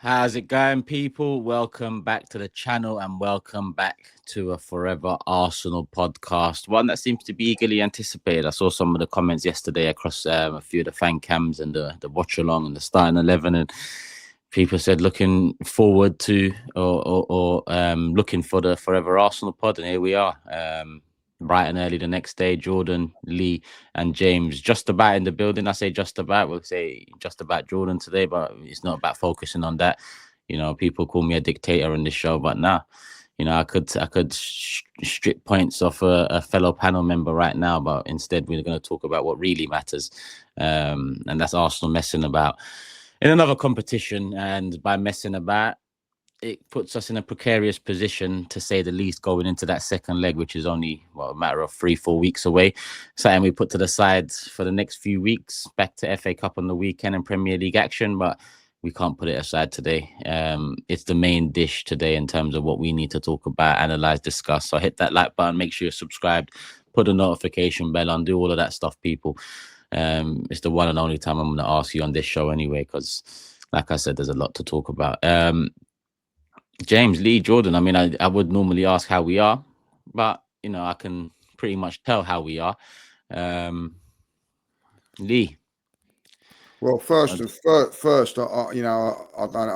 How's it going, people? Welcome back to the channel and welcome back to a Forever Arsenal podcast, one that seems to be eagerly anticipated. I saw some of the comments yesterday across a few of the fan cams and the watch along and the starting 11, and people said looking forward to or looking for the Forever Arsenal pod, and here we are. Bright and early the next day, Jordan, Lee, and James just about in the building. I say just about. We'll say just about Jordan today, but it's not about focusing on that. You know, people call me a dictator in this show, but nah. You know, I could strip points off a fellow panel member right now, but instead we're going to talk about what really matters, and that's Arsenal messing about in another competition. And by messing about, it puts us in a precarious position, to say the least, going into that second leg, which is only a matter of 3-4 weeks away. Something we put to the side for the next few weeks, back to FA Cup on the weekend and Premier League action, but we can't put it aside today. It's the main dish today in terms of what we need to talk about, analyze, discuss. So hit that like button, make sure you're subscribed, put a notification bell on, do all of that stuff, people. It's the one and only time I'm going to ask you on this show anyway, because like I said, there's a lot to talk about. James, Lee, Jordan, I mean, I would normally ask how we are, but, you know, I can pretty much tell how we are. Lee. Well, first, I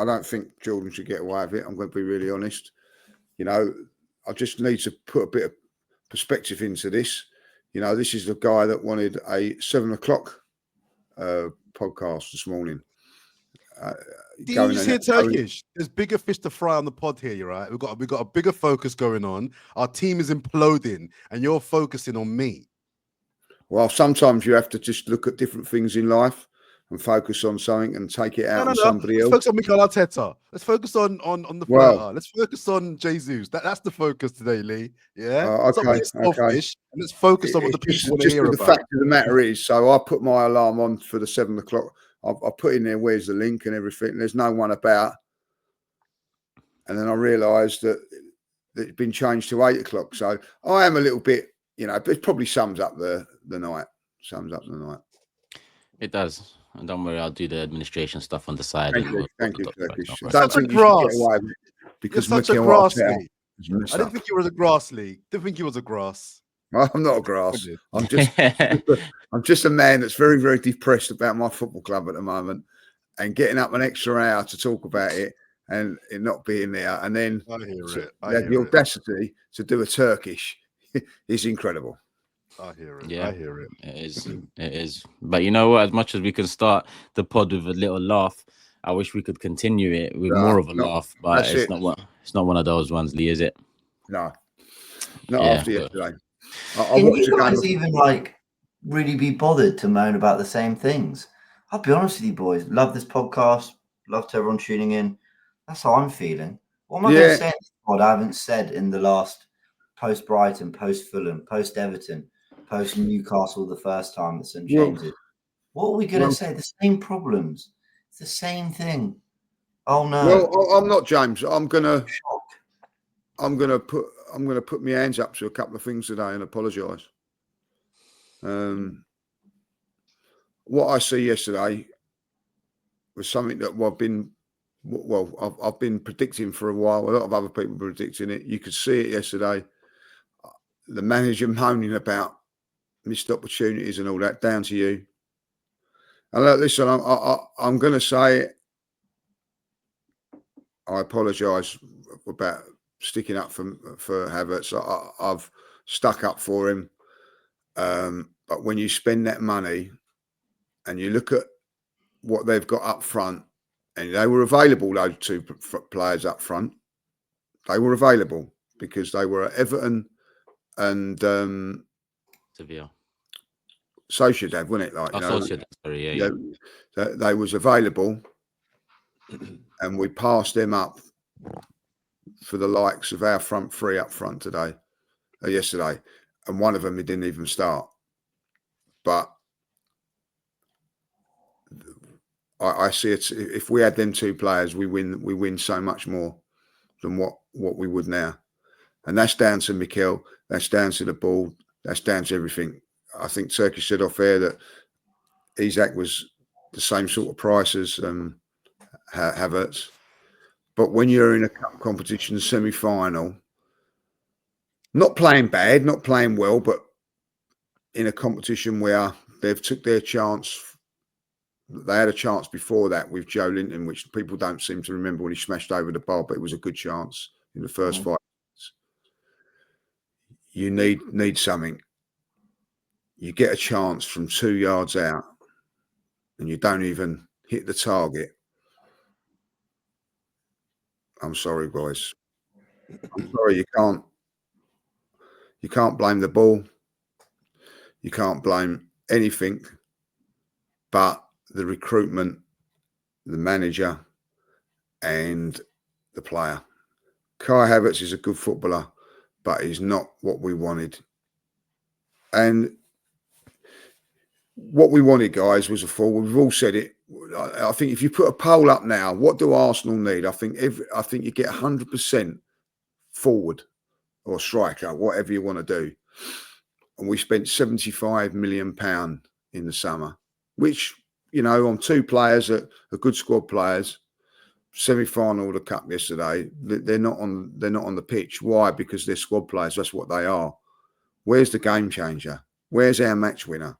don't think Jordan should get away with it. I'm going to be really honest. You know, I just need to put a bit of perspective into this. You know, this is the guy that wanted a 7 o'clock podcast this morning. Do you just hear Turkish? There's bigger fish to fry on the pod here, right? We've got a bigger focus going on. Our team is imploding, and you're focusing on me. Well, sometimes you have to just look at different things in life and focus on something and take it out on somebody else. Let's focus on Mikel Arteta. Let's focus on the floater. Let's focus on Jesus. That's the focus today, Lee. Yeah. Okay. Selfish, and let's focus on what the people want to hear about. The fact of the matter is, so I put my alarm on for the 7 o'clock. I put in there, where's the link and everything. There's no one about. And then I realised that it's been changed to 8 o'clock. So I am a little bit, you know, it probably sums up the night. It does. And don't worry, I'll do the administration stuff on the side. Thank you. Such a grass. Because such a grass league. I didn't think you were a grass league. Didn't think you was a grass. I'm not a grass. I'm just a man that's very, very depressed about my football club at the moment, and getting up an extra hour to talk about it and it not being there. And then the audacity to do a Turkish is incredible. I hear it. Yeah, I hear it. It is. But you know what? As much as we can start the pod with a little laugh, I wish we could continue it with more of a laugh. But it's not one of those ones, Lee, is it? No, not after yesterday. Can you guys even really be bothered to moan about the same things? I'll be honest with you, boys. Love this podcast. Love to everyone tuning in. That's how I'm feeling. What am I going to say in this pod I haven't said in the last post Brighton, post Fulham, post Everton, post Newcastle the first time that St James's? What are we going to say? The same problems. It's the same thing. Oh no. Well, I'm not James. I'm gonna put my hands up to a couple of things today and apologise. What I see yesterday was something that I've been predicting for a while. A lot of other people were predicting it. You could see it yesterday. The manager moaning about missed opportunities and all that. Down to you. And listen, I'm going to say it. I apologise about sticking up for Havertz. I've stuck up for him. But when you spend that money and you look at what they've got up front, and they were available, those two players up front, they were available because they were at Everton and Sevilla. Sociedad, wasn't it? Sociedad, sorry, yeah. They was available, and we passed them up for the likes of our front three up front yesterday, and one of them he didn't even start. But I see it. If we had them two players, we win so much more than what we would now, and that's down to Mikel. That's down to the ball. That's down to everything. I think Turkey said off air that Isak was the same sort of price as Havertz. But when you're in a cup competition semi-final, not playing bad, not playing well, but in a competition where they've took their chance. They had a chance before that with Joe Linton, which people don't seem to remember when he smashed over the bar, but it was a good chance in the first 5 minutes. You need something. You get a chance from 2 yards out and you don't even hit the target. I'm sorry, boys. I'm sorry, you can't blame the ball. You can't blame anything but the recruitment, the manager, and the player. Kai Havertz is a good footballer, but he's not what we wanted. And what we wanted, guys, was a forward. We've all said it. I think if you put a poll up now, what do Arsenal need? I think you get 100% forward or striker, whatever you want to do. And we spent £75 million in the summer, which, you know, on 2 players that are good squad players. Semi-final of the cup yesterday. They're not on the pitch. Why? Because they're squad players. That's what they are. Where's the game changer? Where's our match winner?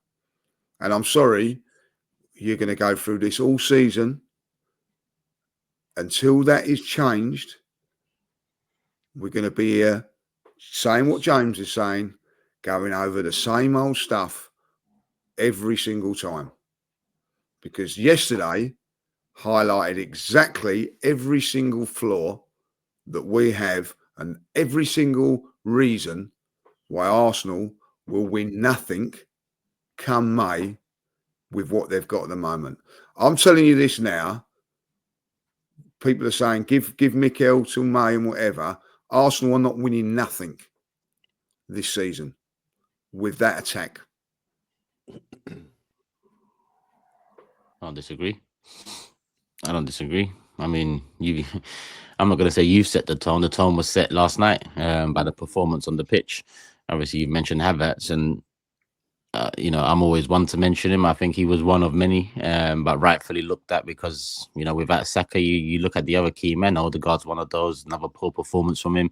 And I'm sorry, you're going to go through this all season. Until that is changed, we're going to be here saying what James is saying, going over the same old stuff every single time. Because yesterday highlighted exactly every single flaw that we have and every single reason why Arsenal will win nothing come May with what they've got at the moment. I'm telling you this now. People are saying, give Mikel till May and whatever. Arsenal are not winning nothing this season with that attack. I don't disagree. I mean, I'm not going to say you've set the tone. The tone was set last night by the performance on the pitch. Obviously, you mentioned Havertz, and you know, I'm always one to mention him. I think he was one of many, but rightfully looked at because, you know, without Saka, you look at the other key men. Ødegaard's one of those. Another poor performance from him.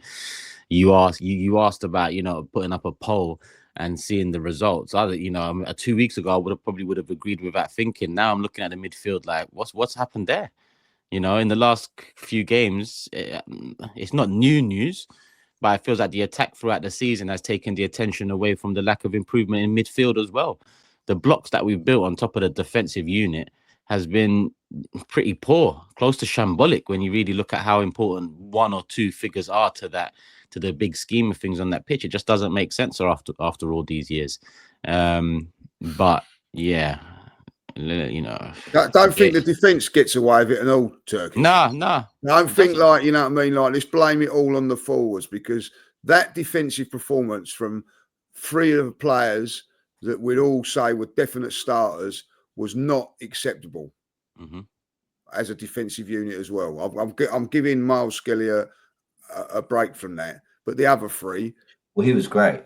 You asked about, you know, putting up a poll and seeing the results. 2 weeks ago, I probably would have agreed with that thinking. Now I'm looking at the midfield like, what's happened there? You know, in the last few games, it's not new news, but it feels like the attack throughout the season has taken the attention away from the lack of improvement in midfield as well. The blocks that we've built on top of the defensive unit has been pretty poor, close to shambolic when you really look at how important 1 or 2 figures are to the big scheme of things on that pitch. It just doesn't make sense after all these years. But yeah, you know, don't think the defence gets away with it and all, Turkey. No. Don't think like, you know what I mean, like let's blame it all on the forwards, because that defensive performance from 3 of the players that we'd all say were definite starters was not acceptable as a defensive unit as well. I'm giving Miles Skelly a break from that, but the other 3. Well, he was great.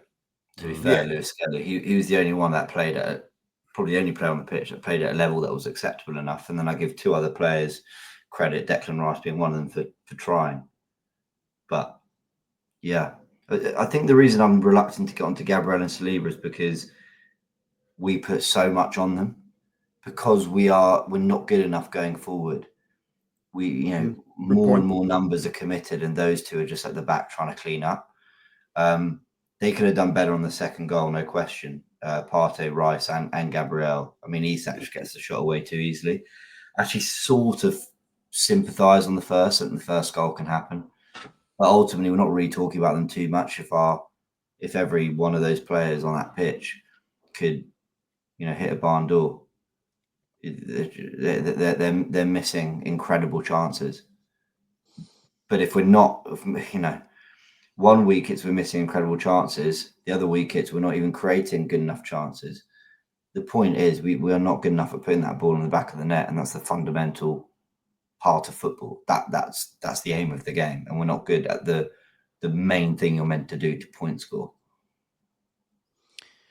To be fair, Lewis Skelly, he was the only one that played at, probably the only player on the pitch that played at a level that was acceptable enough. And then I give 2 other players credit, Declan Rice being one of them for trying. But yeah, I think the reason I'm reluctant to get onto Gabriel and Saliba is because we put so much on them, because we're not good enough going forward. We, you know, more and more numbers are committed, and those 2 are just at the back trying to clean up. They could have done better on the second goal, no question. Partey, Rice, and Gabriel. I mean, Isak just gets the shot away too easily. Actually, sort of sympathise on the first, and the first goal can happen. But ultimately, we're not really talking about them too much. If every one of those players on that pitch could, you know, hit a barn door, they're missing incredible chances. But if we're not, you know, one week we're missing incredible chances, the other week we're not even creating good enough chances. The point is we are not good enough at putting that ball in the back of the net, and that's the fundamental part of football. That's the aim of the game, and we're not good at the main thing you're meant to do, to point score.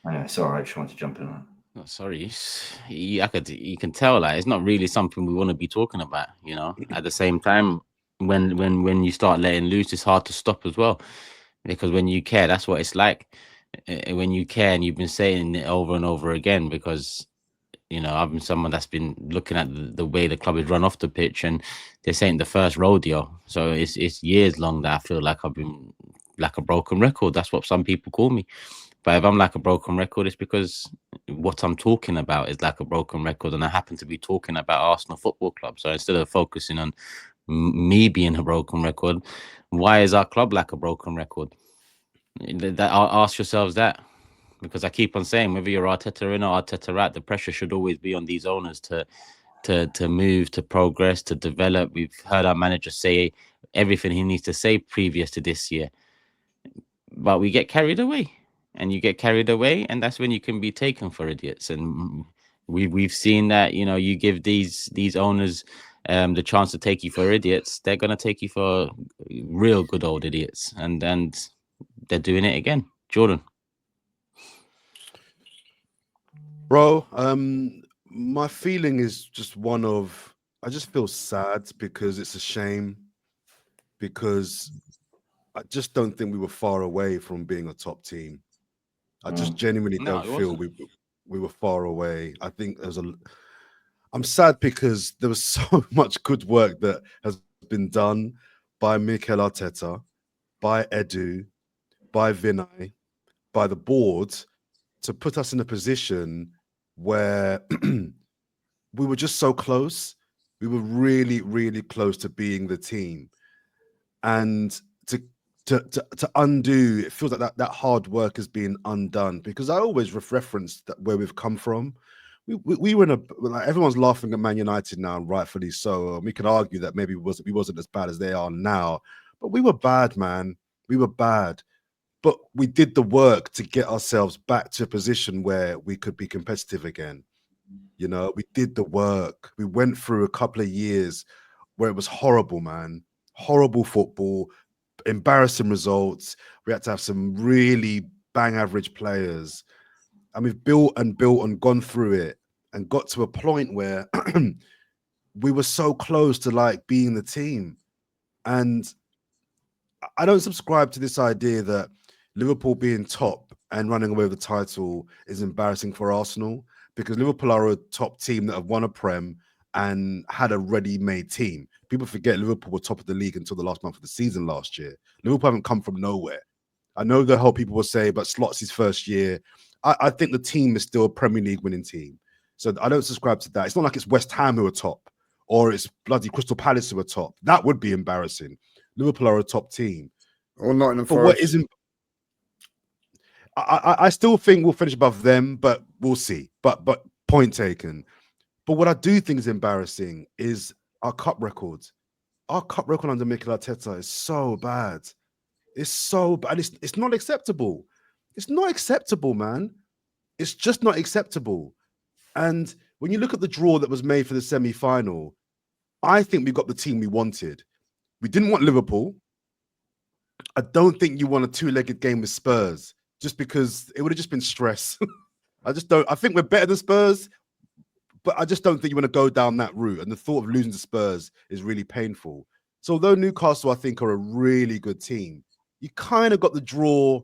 Anyway, sorry, I just wanted to jump in on that. No, sorry, you can tell like it's not really something we want to be talking about. You know, at the same time, when you start letting loose, it's hard to stop as well, because when you care, that's what it's like. When you care, and you've been saying it over and over again, because I've been someone that's been looking at the way the club is run off the pitch, and this ain't the first rodeo. So it's years long that I feel like I've been like a broken record. That's what some people call me. But if I'm like a broken record, it's because what I'm talking about is like a broken record, and I happen to be talking about Arsenal Football Club. So instead of focusing on me being a broken record, why is our club like a broken record? I'll ask yourselves that, because I keep on saying, whether you're Arteta in or Arteta out, the pressure should always be on these owners to move, to progress, to develop. We've heard our manager say everything he needs to say previous to this year, but we get carried away. And you get carried away, and that's when you can be taken for idiots. And we've seen that, you give these owners the chance to take you for idiots, they're gonna take you for real good old idiots, and they're doing it again. Jordan. Bro, my feeling is just one of, I just feel sad because it's a shame, because I just don't think we were far away from being a top team. I just genuinely don't feel we were far away. I think I'm sad because there was so much good work that has been done by Mikel Arteta, by Edu, by Vinay, by the board, to put us in a position where we were just so close. We were really, really close to being the team. And to undo, it feels like that hard work has been undone, because I always reference that where we've come from. We were in like, everyone's laughing at Man United now, and rightfully so. We could argue that maybe we wasn't as bad as they are now, but we were bad, man. We were bad, but we did the work to get ourselves back to a position where we could be competitive again. We did the work. We went through a couple of years where it was horrible, man. Horrible football, embarrassing results. We had to have some really bang average players, and we've built and gone through it and got to a point where we were so close to like being the team. And I don't subscribe to this idea that Liverpool being top and running away with the title is embarrassing for Arsenal, because Liverpool are a top team that have won a Prem and had a ready-made team. People forget Liverpool were top of the league until the last month of the season last year. Liverpool haven't come from nowhere. I know the whole people will say, but Slot's his first year. I think the team is still a Premier League winning team. So I don't subscribe to that. It's not like it's West Ham who are top, or it's bloody Crystal Palace who are top. That would be embarrassing. Liverpool are a top team. Or Nottingham But Forest. what isn't, I still think we'll finish above them, but we'll see. But point taken. But what I do think is embarrassing is our cup records. Our cup record under Mikel Arteta is so bad. It's so bad. It's not acceptable. It's not acceptable, man. It's just not acceptable. And when you look at the draw that was made for the semi-final, I think we got the team we wanted. We didn't want Liverpool. I don't think you won a two-legged game with Spurs, just because it would have just been stress. I think we're better than Spurs, but I just don't think you want to go down that route. And the thought of losing to Spurs is really painful. So although Newcastle, I think, are a really good team, you kind of got the draw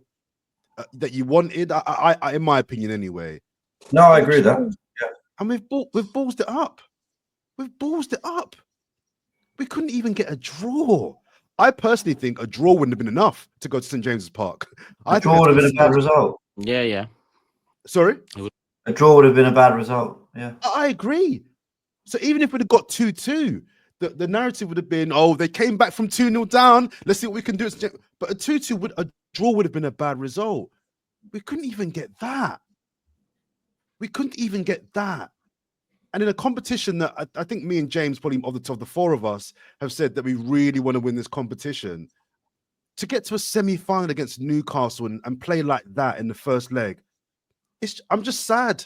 that you wanted, I in my opinion anyway. No, I agree with that. Yeah. And we've ballsed it up. We've ballsed it up. We couldn't even get a draw. I personally think a draw wouldn't have been enough to go to St. James's Park. A draw would have been a bad result. Yeah. Sorry? A draw would have been a bad result. Yeah. I agree. So even if we'd have got 2-2, the narrative would have been, oh, they came back from 2-0 down. Let's see what we can do. But a 2-2 a draw would have been a bad result. We couldn't even get that. And in a competition that I think me and James, probably of the four of us, have said that we really want to win this competition, to get to a semi-final against Newcastle and play like that in the first leg, I'm just sad.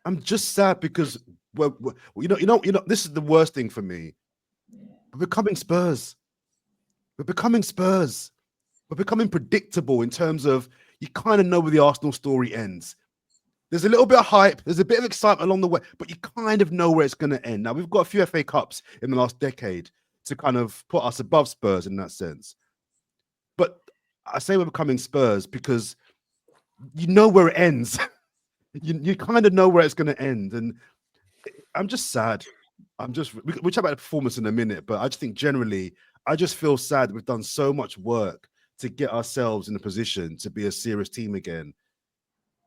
I'm just sad because this is the worst thing for me. We're becoming Spurs. We're becoming predictable in terms of you kind of know where the Arsenal story ends. There's a little bit of hype. There's a bit of excitement along the way, but you kind of know where it's going to end. Now, we've got a few FA Cups in the last decade to kind of put us above Spurs in that sense. But I say we're becoming Spurs because you know where it ends. you kind of know where it's going to end. And I'm just sad. We'll chat about the performance in a minute, but I just think generally, I just feel sad that we've done so much work to get ourselves in a position to be a serious team again.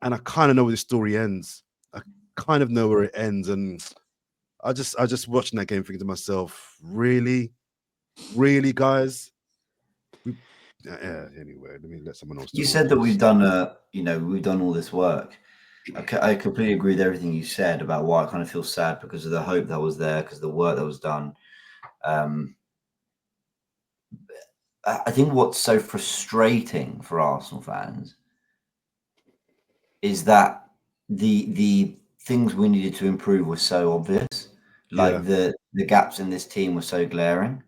And I kind of know where the story ends. I kind of know where it ends. And I just watching that game thinking to myself, really, guys? Anyway, let me let someone else. You said that we've done we've done all this work. I completely agree with everything you said about why I kind of feel sad because of the hope that was there, because of the work that was done. I think what's so frustrating for Arsenal fans is that the things we needed to improve were so obvious. Like the gaps in this team were so glaring.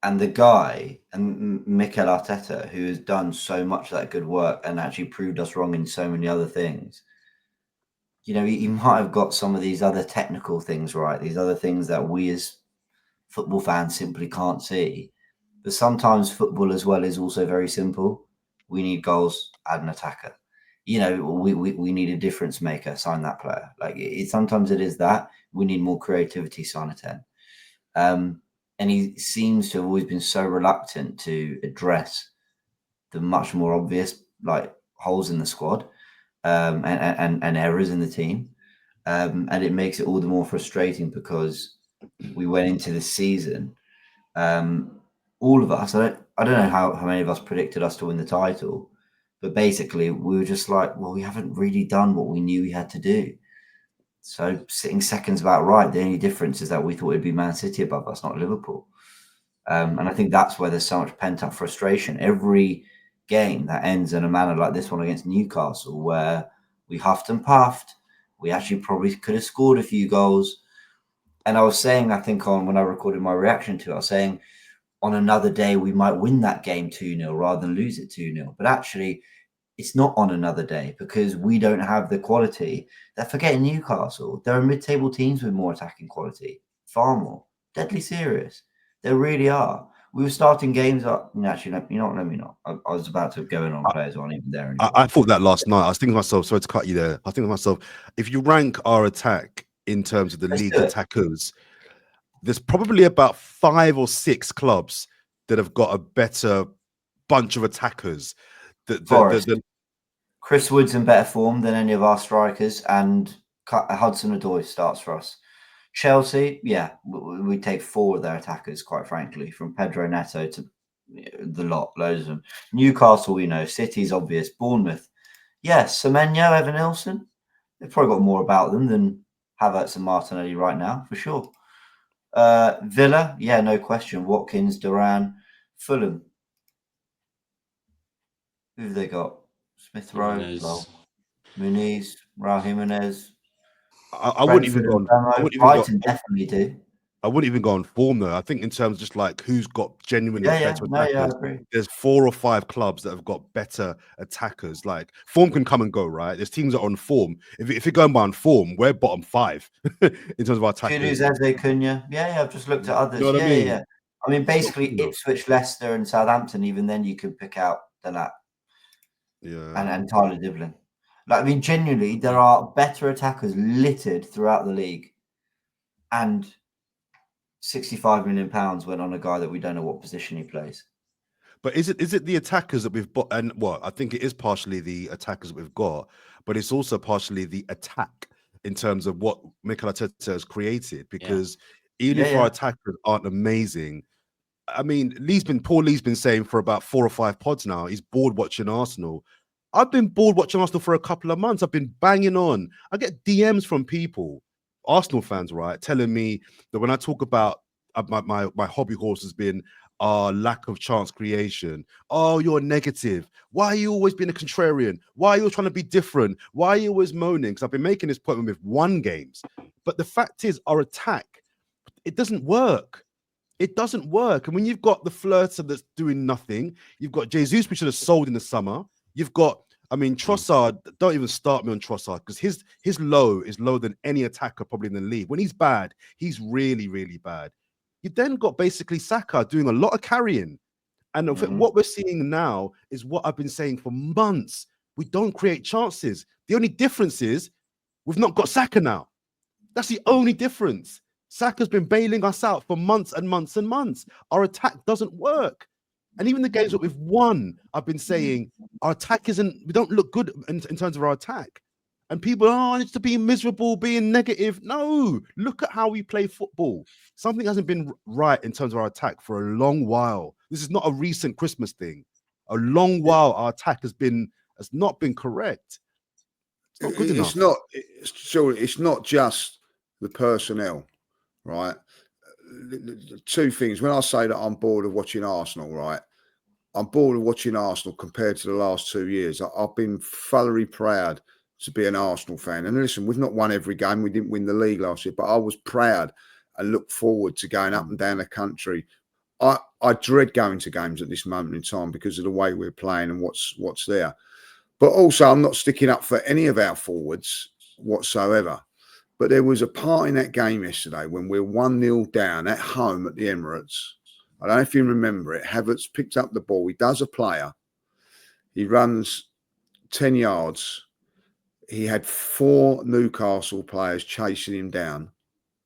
And the guy, and Mikel Arteta, who has done so much of that good work and actually proved us wrong in so many other things, he might have got some of these other technical things right, these other things that we as football fans simply can't see. But sometimes football as well is also very simple. We need goals, add an attacker. We need a difference maker, sign that player. Like sometimes it is that. We need more creativity, sign a 10. And he seems to have always been so reluctant to address the much more obvious holes in the squad and errors in the team. And it makes it all the more frustrating because we went into this season. All of us, I don't know how many of us predicted us to win the title, but basically we were just like, well, we haven't really done what we knew we had to do. So sitting second's about right. The only difference is that we thought it'd be Man City above us, not Liverpool. And I think that's where there's so much pent-up frustration. Every game that ends in a manner like this one against Newcastle, where we huffed and puffed, we actually probably could have scored a few goals. And I was saying, I think when I recorded my reaction to it, I was saying on another day, we might win that game 2-0 rather than lose it 2-0. But actually, it's not on another day because we don't have the quality. They're forgetting Newcastle. There are mid-table teams with more attacking quality, far more. Deadly serious. They really are. We were starting games up. Actually, let me not. I was about to go in on players who aren't even there anymore. I thought that last night. I was thinking to myself, sorry to cut you there. I was thinking to myself, if you rank our attack in terms of the league's attackers, there's probably about 5 or 6 clubs that have got a better bunch of attackers. Chris Wood's in better form than any of our strikers, and Hudson-Odoi starts for us. Chelsea, we take 4 of their attackers, quite frankly, from Pedro Neto to the lot, loads of them. Newcastle, we know. City's obvious. Bournemouth, Semenyo, Evan Nilsson. They've probably got more about them than Havertz and Martinelli right now, for sure. Villa, no question. Watkins, Duran, Fulham. Who have they got? Smith Rowe, Muniz, Raul Jimenez. I wouldn't even go on. Brighton definitely do. I wouldn't even go on form though. I think in terms of just like who's got genuinely better attackers. I agree. There's 4 or 5 clubs that have got better attackers. Like form can come and go, right? There's teams that are on form. If you're going by on form, we're bottom 5 in terms of our attackers. Eze, Cunha. I've just looked at others. You know what I mean? I mean, basically Ipswich, Leicester, and Southampton. Even then, you could pick out Delap. And Tyler Dibblin. Genuinely, there are better attackers littered throughout the league, and £65 million went on a guy that we don't know what position he plays. But is it the attackers that we've got? And I think it is partially the attackers that we've got, but it's also partially the attack in terms of what Mikel Arteta has created. Because even if our attackers aren't amazing, I mean, Paul Lee's been saying for about 4 or 5 pods now, he's bored watching Arsenal. I've been bored watching Arsenal for a couple of months. I've been banging on. I get DMs from people, Arsenal fans, right, telling me that when I talk about my hobby horse has been lack of chance creation. Oh, you're negative. Why are you always being a contrarian? Why are you always trying to be different? Why are you always moaning? Because I've been making this point when we've won games. But the fact is, our attack, it doesn't work. It doesn't work. And when you've got the flirter that's doing nothing, you've got Jesus, we should have sold in the summer. You've got, Trossard, don't even start me on Trossard because his low is lower than any attacker probably in the league. When he's bad, he's really, really bad. You then got basically Saka doing a lot of carrying. And what we're seeing now is what I've been saying for months. We don't create chances. The only difference is we've not got Saka now. That's the only difference. Saka's been bailing us out for months and months and months. Our attack doesn't work. And even the games that we've won, I've been saying our attack we don't look good in terms of our attack. And people, it's to be miserable, being negative. No, look at how we play football. Something hasn't been right in terms of our attack for a long while. This is not a recent Christmas thing. A long while, our attack has not been correct. It's not good enough. It's not just the personnel, right? The two things. When I say that I'm bored of watching Arsenal, right? I'm bored of watching Arsenal compared to the last 2 years. I've been thoroughly proud to be an Arsenal fan. And listen, we've not won every game. We didn't win the league last year, but I was proud and looked forward to going up and down the country. I dread going to games at this moment in time because of the way we're playing and what's there. But also, I'm not sticking up for any of our forwards whatsoever. But there was a part in that game yesterday when we're 1-0 down at home at the Emirates. I don't know if you remember it. Havertz picked up the ball. He does a player. He runs 10 yards. He had 4 Newcastle players chasing him down.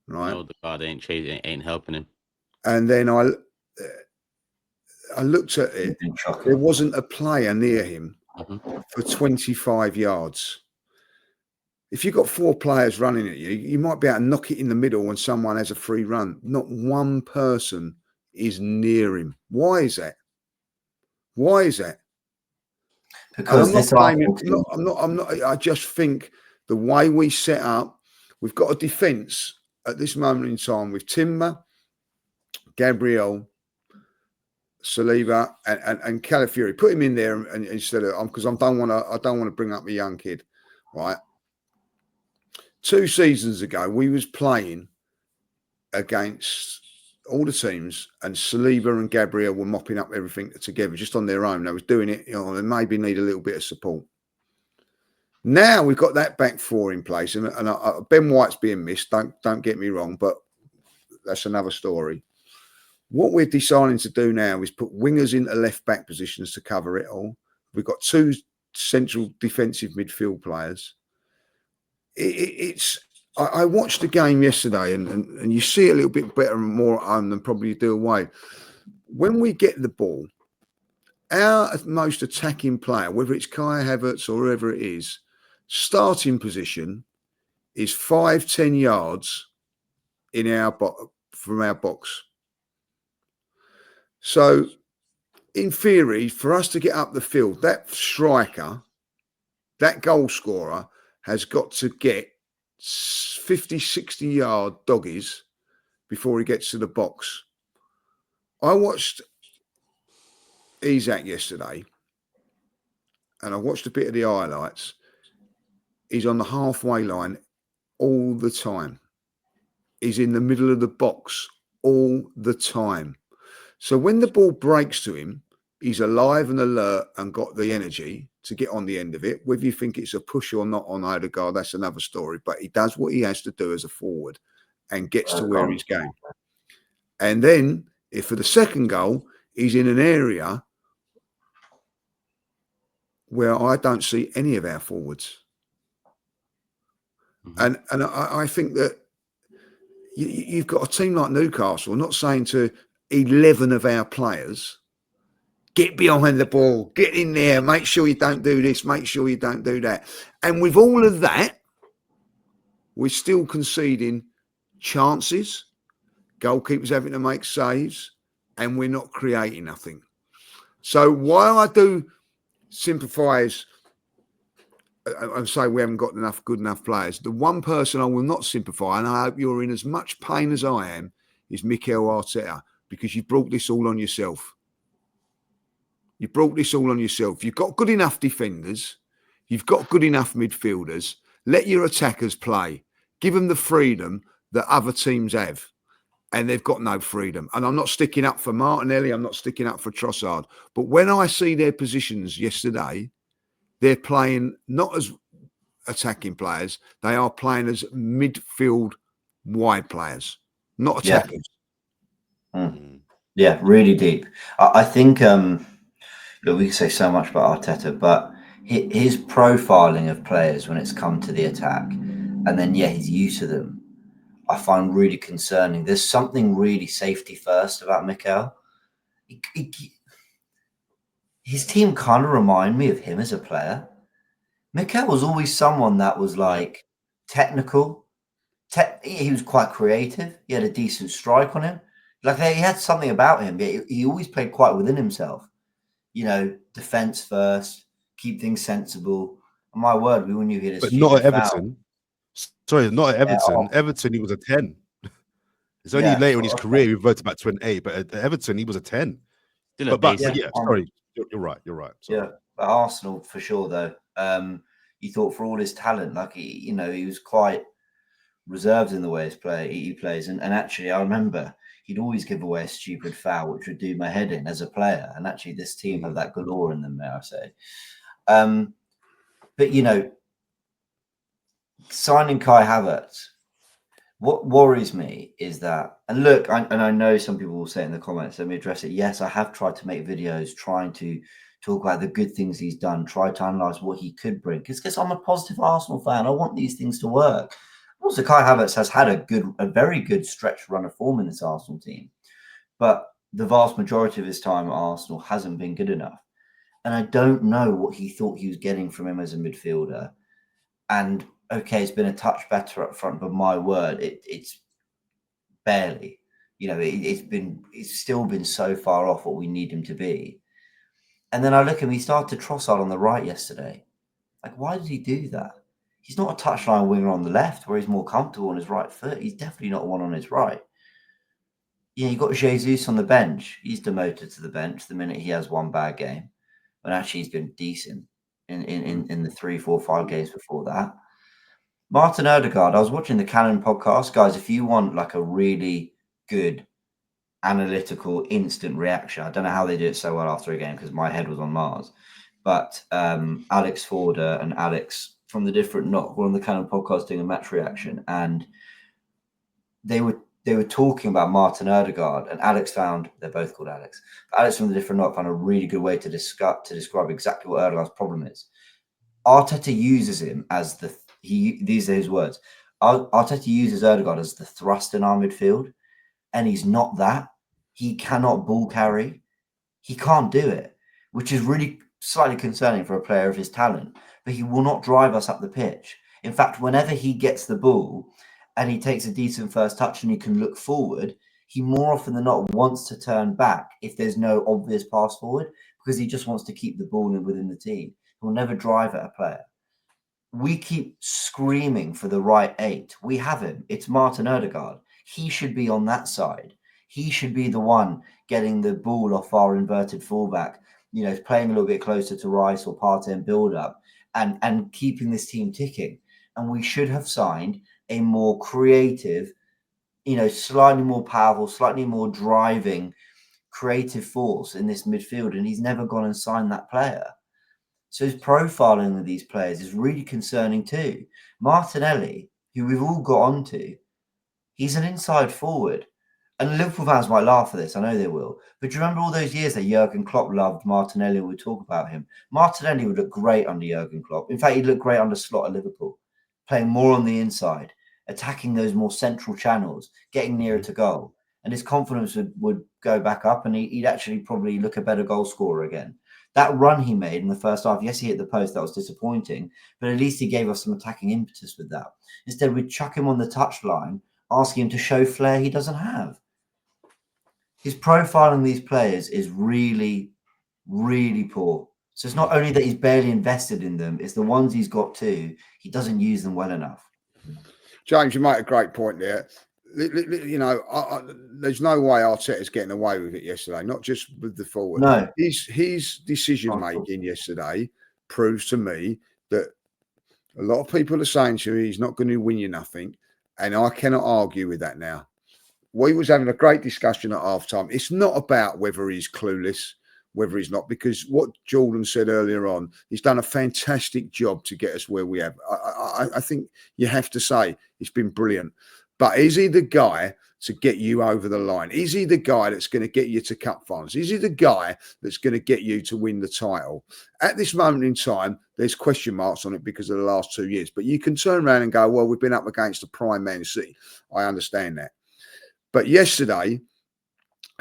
Right? No, the guard ain't helping him. And then I looked at it. There wasn't a player near him for 25 yards. If you've got 4 players running at you, you might be able to knock it in the middle when someone has a free run. Not one person is near him. Why is that? Why is that? Because I just think the way we set up, we've got a defence at this moment in time with Timber, Gabriel, Saliba, and Calafiori. Put him in there and instead of because I don't want to bring up a young kid, right? 2 seasons ago, we was playing against all the teams, and Saliba and Gabriel were mopping up everything together just on their own. They was doing it, they maybe need a little bit of support. Now we've got that back 4 in place, and Ben White's being missed. Don't get me wrong, but that's another story. What we're deciding to do now is put wingers into left back positions to cover it all. We've got 2 central defensive midfield players. I watched the game yesterday, and you see it a little bit better and more at home than probably you do away. When we get the ball, our most attacking player, whether it's Kai Havertz or whoever it is, starting position is 5-10 yards from our box. So, in theory, for us to get up the field, that striker, that goal scorer, has got to get 50, 60-yard doggies before he gets to the box. I watched Isak yesterday, and I watched a bit of the highlights. He's on the halfway line all the time. He's in the middle of the box all the time. So when the ball breaks to him, he's alive and alert and got the energy to get on the end of it. Whether you think it's a push or not on Ødegaard, that's another story. But he does what he has to do as a forward and gets to where he's going. And then, if for the second goal, he's in an area where I don't see any of our forwards. And I think that you've got a team like Newcastle, not saying to 11 of our players, get behind the ball, get in there, make sure you don't do this, make sure you don't do that. And with all of that, we're still conceding chances, goalkeepers having to make saves, and we're not creating nothing. So while I do sympathise and say we haven't got enough good enough players, the one person I will not sympathise, and I hope you're in as much pain as I am, is Mikel Arteta, because you brought this all on yourself. You brought this all on yourself. You've got good enough defenders. You've got good enough midfielders. Let your attackers play. Give them the freedom that other teams have. And they've got no freedom. And I'm not sticking up for Martinelli. I'm not sticking up for Trossard. But when I see their positions yesterday, they're playing not as attacking players. They are playing as midfield wide players, not attackers. Yeah, really deep. I think look, we can say so much about Arteta, but his profiling of players when it's come to the attack, and then his use of them, I find really concerning. There's something really safety first about Mikel. His team kind of remind me of him as a player. Mikel was always someone that was like technical. He was quite creative. He had a decent strike on him. Like he had something about him. He always played quite within himself. You know, defense first, keep things sensible. And my word, we all knew he had a But stupid not at foul. Everton. Sorry, not at Everton. Everton, he was a 10. It's only later in his career he reverted back to an 8. But at Everton, he was a 10. But sorry, you're right. Sorry. Yeah, at Arsenal for sure though. You thought for all his talent, like he was quite reserved in the way he plays. And actually, I remember he'd always give away a stupid foul, which would do my head in as a player. And actually, this team have that galore in them, may I say. But signing Kai Havertz, what worries me is that, and look, I know some people will say in the comments, let me address it. Yes, I have tried to make videos trying to talk about the good things he's done, try to analyse what he could bring. Because I'm a positive Arsenal fan. I want these things to work. Also, Kai Havertz has had a very good stretch run of form in this Arsenal team. But the vast majority of his time at Arsenal hasn't been good enough. And I don't know what he thought he was getting from him as a midfielder. And okay, it's been a touch better up front, but my word, it's barely. It's still been so far off what we need him to be. And then I look at him, he started Trossard on the right yesterday. Like, why did he do that? He's not a touchline winger on the left where he's more comfortable on his right foot. He's definitely not one on his right. You got Jesus on the bench. He's demoted to the bench the minute he has one bad game. And actually he's been decent in the 3, 4, 5 games before that. Martin Ødegaard, I was watching the Canon podcast. Guys, if you want like a really good analytical instant reaction, I don't know how they do it so well after a game because my head was on Mars. But Alex Forder and Alex from the Different Knock were on the Canon podcast doing a match reaction, and they were talking about Martin Ødegaard, and Alex found, they're both called Alex. Alex from the Different Knock found a really good way to describe exactly what Ødegaard's problem is. Arteta uses him as these are his words. Arteta uses Ødegaard as the thrust in our midfield, and he's not that. He cannot ball carry. He can't do it, which is really slightly concerning for a player of his talent. But he will not drive us up the pitch. In fact, whenever he gets the ball and he takes a decent first touch and he can look forward, he more often than not wants to turn back if there's no obvious pass forward, because he just wants to keep the ball within the team. He'll never drive at a player. We keep screaming for the right 8. We have him. It's Martin Ødegaard. He should be on that side. He should be the one getting the ball off our inverted fullback, playing a little bit closer to Rice or Partey and build up and keeping this team ticking. And we should have signed a more creative, slightly more powerful, slightly more driving, creative force in this midfield. And he's never gone and signed that player. So his profiling of these players is really concerning too. Martinelli, who we've all got onto, he's an inside forward. And Liverpool fans might laugh at this. I know they will. But do you remember all those years that Jurgen Klopp loved Martinelli and would talk about him? Martinelli would look great under Jurgen Klopp. In fact, he'd look great under Slot at Liverpool, playing more on the inside, attacking those more central channels, getting nearer to goal. And his confidence would go back up, and he'd actually probably look a better goal scorer again. That run he made in the first half, yes, he hit the post. That was disappointing. But at least he gave us some attacking impetus with that. Instead, we'd chuck him on the touchline, asking him to show flair he doesn't have. His profiling these players is really, really poor. So it's not only that he's barely invested in them, it's the ones he's got too. He doesn't use them well enough. James, you make a great point there. There's no way Arteta's getting away with it yesterday, not just with the forward. No. His decision-making yesterday proves to me that a lot of people are saying to him he's not going to win you nothing, and I cannot argue with that now. We was having a great discussion at half-time. It's not about whether he's clueless, whether he's not, because what Jordan said earlier on, he's done a fantastic job to get us where we have. I think you have to say it's been brilliant. But is he the guy to get you over the line? Is he the guy that's going to get you to cup finals? Is he the guy that's going to get you to win the title? At this moment in time, there's question marks on it because of the last 2 years. But you can turn around and go, well, we've been up against the prime Man City. I understand that. But yesterday,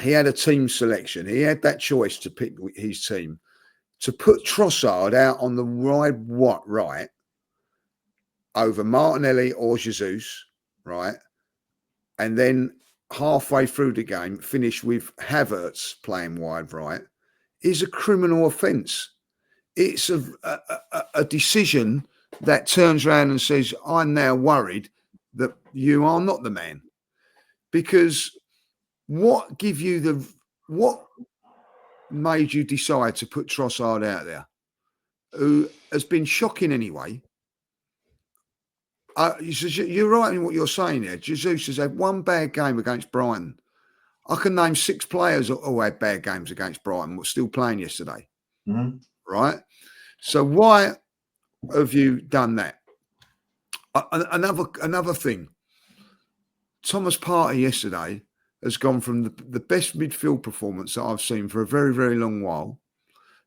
he had a team selection. He had that choice to pick his team. To put Trossard out on the right over Martinelli or Jesus, right? And then halfway through the game, finish with Havertz playing wide right, is a criminal offence. It's a decision that turns around and says, I'm now worried that you are not the man. Because what made you decide to put Trossard out there, who has been shocking anyway? You're right in what you're saying there. Jesus has had one bad game against Brighton. I can name 6 players who had bad games against Brighton, but still playing yesterday. Mm-hmm. Right? So why have you done that? Another thing. Thomas Partey yesterday has gone from the best midfield performance that I've seen for a very, very long while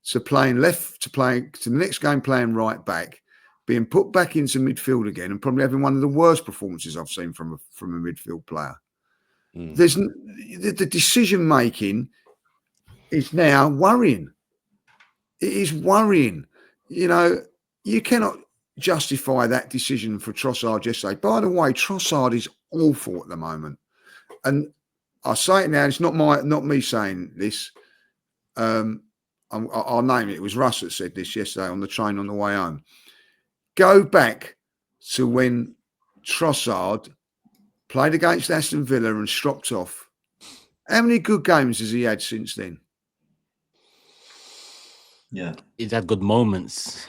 to playing left, to the next game playing right back, being put back into midfield again, and probably having one of the worst performances I've seen from a midfield player. There's the decision making is now worrying. It is worrying. You know, you cannot justify that decision for Trossard yesterday. By the way, Trossard is awful at the moment, and I say it now. It's not me saying this. I'll name it. It was Russ that said this yesterday on the train on the way home. Go back to when Trossard played against Aston Villa and stropped off. How many good games has he had since then? Yeah, he's had good moments.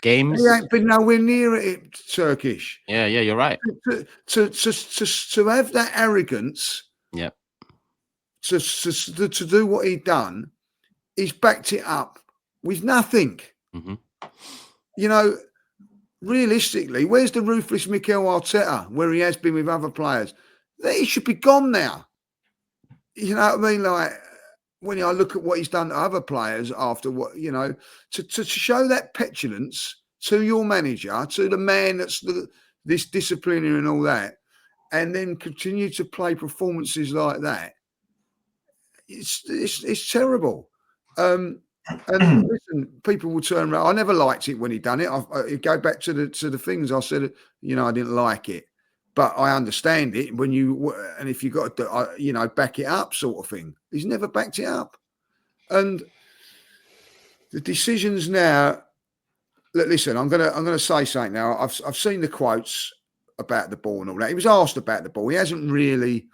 Games. He ain't been nowhere near it, Turkish. Yeah, you're right. To have that arrogance, yeah, to do what he done, he's backed it up with nothing. Mm-hmm. You know, realistically, where's the ruthless Mikel Arteta, where he has been with other players? He should be gone now. You know what I mean? Like, when I look at what he's done to other players after what, you know, to show that petulance to your manager, to the man that's this disciplinary and all that, and then continue to play performances like that, it's terrible. And listen, people will turn around. I never liked it when he done it. I go back to the things I said. You know, I didn't like it, but I understand it when and if you got to, you know, back it up, sort of thing. He's never backed it up, and the decisions now. Listen, I'm gonna say something now. I've seen the quotes about the ball and all that. He was asked about the ball. He hasn't really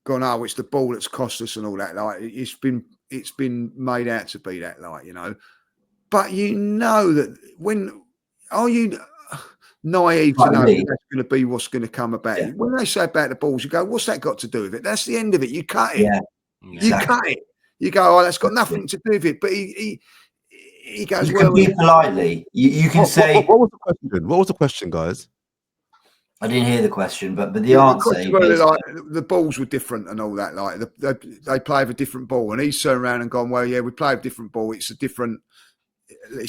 gone, oh, it's the ball that's cost us and all that. Like, it's been made out to be that, like, you know. But you know that are you naive to know that that's going to be what's going to come about? Yeah. When they say about the balls, you go, what's that got to do with it? That's the end of it. You cut it. Yeah, exactly. You cut it. You go, oh, that's got nothing to do with it. But he goes, you can be politely. You can say. What was the question? What was the question, guys? I didn't hear the question, but the answer. Like, the balls were different and all that. Like they play with a different ball, and he's turned around and gone, well, yeah, we play with a different ball. It's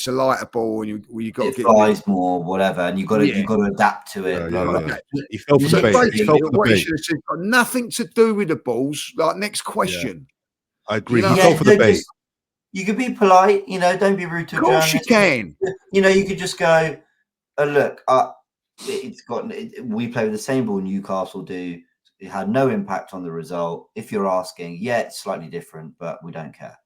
a lighter ball, and you got to get flies more, whatever, and you got to adapt to it. He fell for the bait. He fell for the bait. Got nothing to do with the balls. Like, next question. Yeah. I agree. He fell for the bait. You can be polite, you know. Don't be rude to. Of course, you can. You know, you could just go, look. We play with the same ball Newcastle do. It had no impact on the result. If you're asking, yeah, it's slightly different, but we don't care.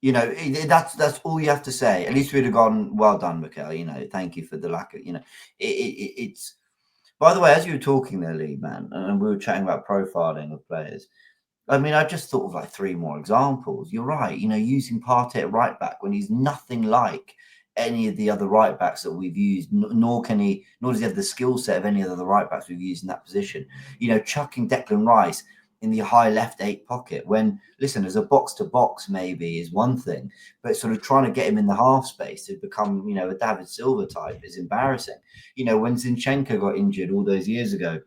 You know, that's all you have to say. At least we'd have gone, well done, Mikel. You know, thank you for the lack of, you know, it's. By the way, as you were talking there, Lee, man, and we were chatting about profiling of players. I mean, I just thought of like 3 more examples. You're right. You know, using Partey at right back when he's nothing like any of the other right backs that we've used, nor does he have the skill set of any of the right backs we've used in that position. You know, chucking Declan Rice in the high left 8 pocket when, listen, as a box to box maybe is one thing, but sort of trying to get him in the half space to become, you know, a David Silva type is embarrassing. You know, when Zinchenko got injured all those years ago,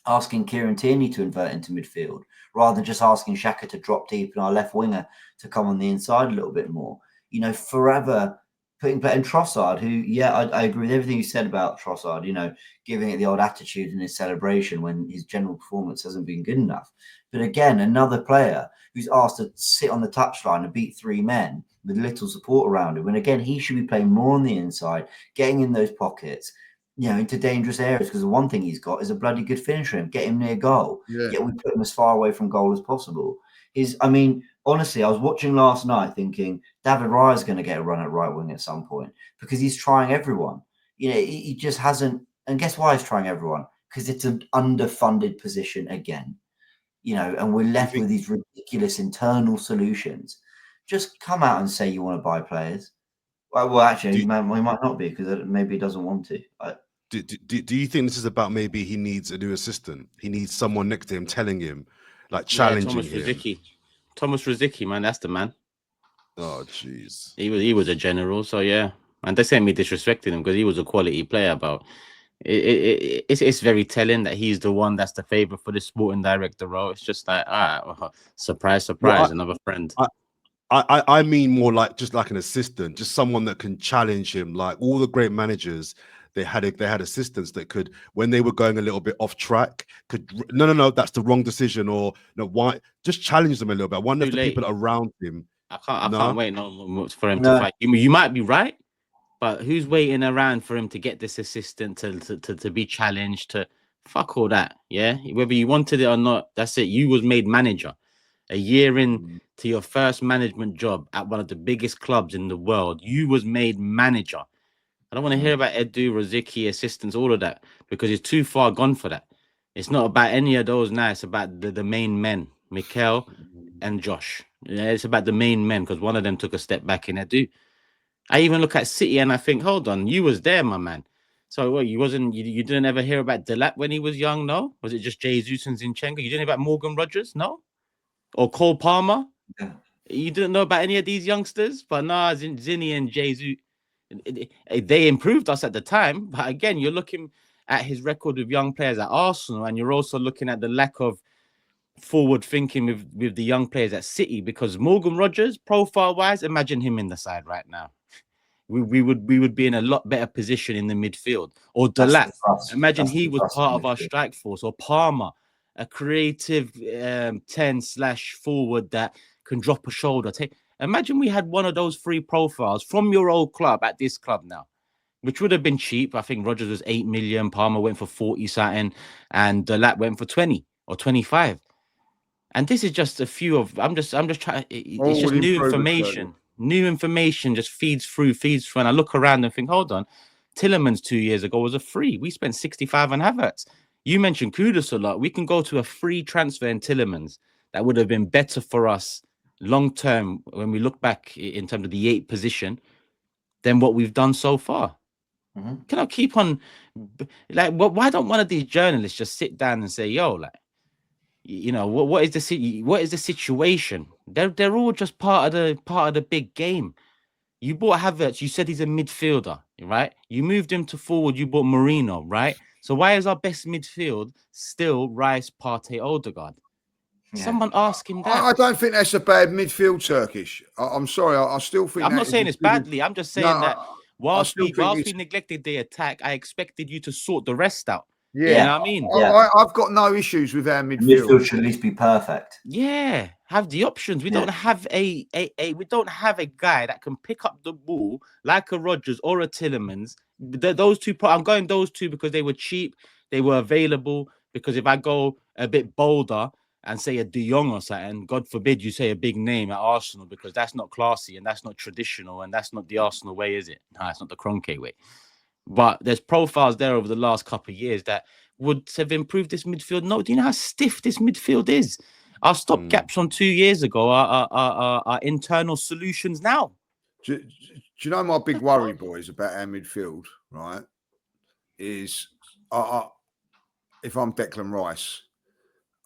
asking Kieran Tierney to invert into midfield rather than just asking Xhaka to drop deep and our left winger to come on the inside a little bit more. You know, Fourever putting in Trossard, who, I agree with everything you said about Trossard, you know, giving it the old attitude in his celebration when his general performance hasn't been good enough. But again, another player who's asked to sit on the touchline and beat 3 men with little support around him. And again, he should be playing more on the inside, getting in those pockets, you know, into dangerous areas, because the one thing he's got is a bloody good finisher and get him near goal. Yeah. Yet we put him as far away from goal as possible. Honestly, I was watching last night thinking David Raya is going to get a run at right wing at some point because he's trying everyone. You know, he just hasn't. And guess why he's trying everyone? Because it's an underfunded position again. You know, and we're left with these ridiculous internal solutions. Just come out and say you want to buy players. Well, actually, we might not be because maybe he doesn't want to. Do you think this is about maybe he needs a new assistant? He needs someone next to him telling him, like challenging him. Thomas Rosicky, man, that's the man. Oh, jeez. He was a general, so yeah. And they sent me disrespecting him because he was a quality player. But it's very telling that he's the one that's the favourite for the sporting director role. It's just like, surprise, another friend. I mean more like just like an assistant, just someone that can challenge him. Like all the great managers, they had assistants that could, when they were going a little bit off track, could no, that's the wrong decision, or no, why? Just challenge them a little bit. I wonder if the people around him. I can't wait for him to fight. You might be right, but who's waiting around for him to get this assistant to be challenged? To fuck all that, yeah. Whether you wanted it or not, that's it. You was made manager a year in to your first management job at one of the biggest clubs in the world. You was made manager. I don't want to hear about Edu, Rosicky, assistants, all of that, because it's too far gone for that. It's not about any of those now. It's about the main men, Mikel and Josh. Yeah, it's about the main men, because one of them took a step back in Edu. I even look at City and I think, hold on, you was there, my man. So what, you didn't ever hear about Delap when he was young, no? Was it just Jesus and Zinchenko? You didn't know about Morgan Rogers, no? Or Cole Palmer? Yeah. You didn't know about any of these youngsters? But nah, Zinny and Jesus, they improved us at the time. But again, you're looking at his record with young players at Arsenal, and you're also looking at the lack of forward thinking with the young players at City, because Morgan Rogers, profile wise, imagine him in the side right now. We would be in a lot better position in the midfield. Or Delap, imagine he was part of our strike force. Or Palmer, a creative 10/forward that can drop a shoulder. Imagine we had one of those 3 profiles from your old club at this club now, which would have been cheap. I think Rogers was 8 million, Palmer went for 40 something, and Delap went for 20 or 25. And this is just a few of. I'm just trying. It's just new information. New information just feeds through. And I look around and think, hold on, Tielemans 2 years ago was a free. We spent 65 on Havertz. You mentioned Kudus a lot. We can go to a free transfer in Tielemans that would have been better for us long term when we look back in terms of the 8th position than what we've done so far. Can I keep on like? Why don't one of these journalists just sit down and say, yo, like, you know, what is the situation? They're all just part of the big game. You bought Havertz. You said he's a midfielder, right? You moved him to forward. You bought Marino, right? So why is our best midfield still Rice, Partey, Ødegaard? Yeah. Someone ask him that. I don't think that's a bad midfield, Turkish. I'm sorry. I still think. I'm not saying it's badly. I'm just saying that whilst we neglected the attack, I expected you to sort the rest out. Yeah, you know what I mean? Yeah. I've got no issues with our midfield. Midfield should at least be perfect. Yeah, have the options. We don't have we don't have a guy that can pick up the ball like a Rodgers or a Tielemans. Those two, I'm going those two because they were cheap, they were available. Because if I go a bit bolder and say a De Jong or something, God forbid you say a big name at Arsenal, because that's not classy and that's not traditional and that's not the Arsenal way, is it? No, it's not the KROENKE way. But there's profiles there over the last couple of years that would have improved this midfield. No, do you know how stiff this midfield is? Our stopgaps from 2 years ago are internal solutions now. Do you know my big worry, boys, about our midfield, right? Is if I'm Declan Rice,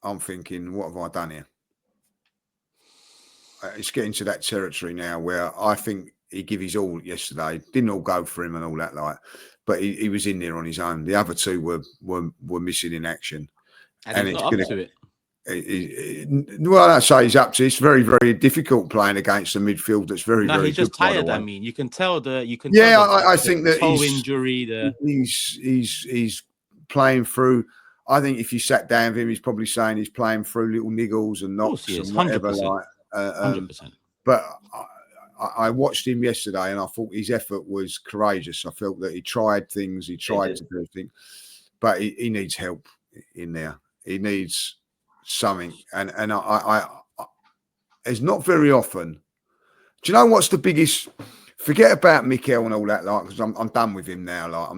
I'm thinking, what have I done here? It's getting to that territory now where I think he gave his all yesterday. Didn't all go for him and all that, like, but he was in there on his own. The other two were missing in action, and he's not up to it. Well, I say he's up to it. It's very, very difficult playing against a midfield that's very, very he's just good, by the tired. way. I mean, you can tell I think that toe injury. He's playing through. I think if you sat down with him, he's probably saying he's playing through little niggles and knocks and whatever. 100%. But I watched him yesterday, and I thought his effort was courageous. I felt that he tried things, he tried to do things, but he needs help in there. He needs something, and I it's not very often. Do you know what's the biggest? Forget about Mikel and all that, like, because I'm done with him now. Like,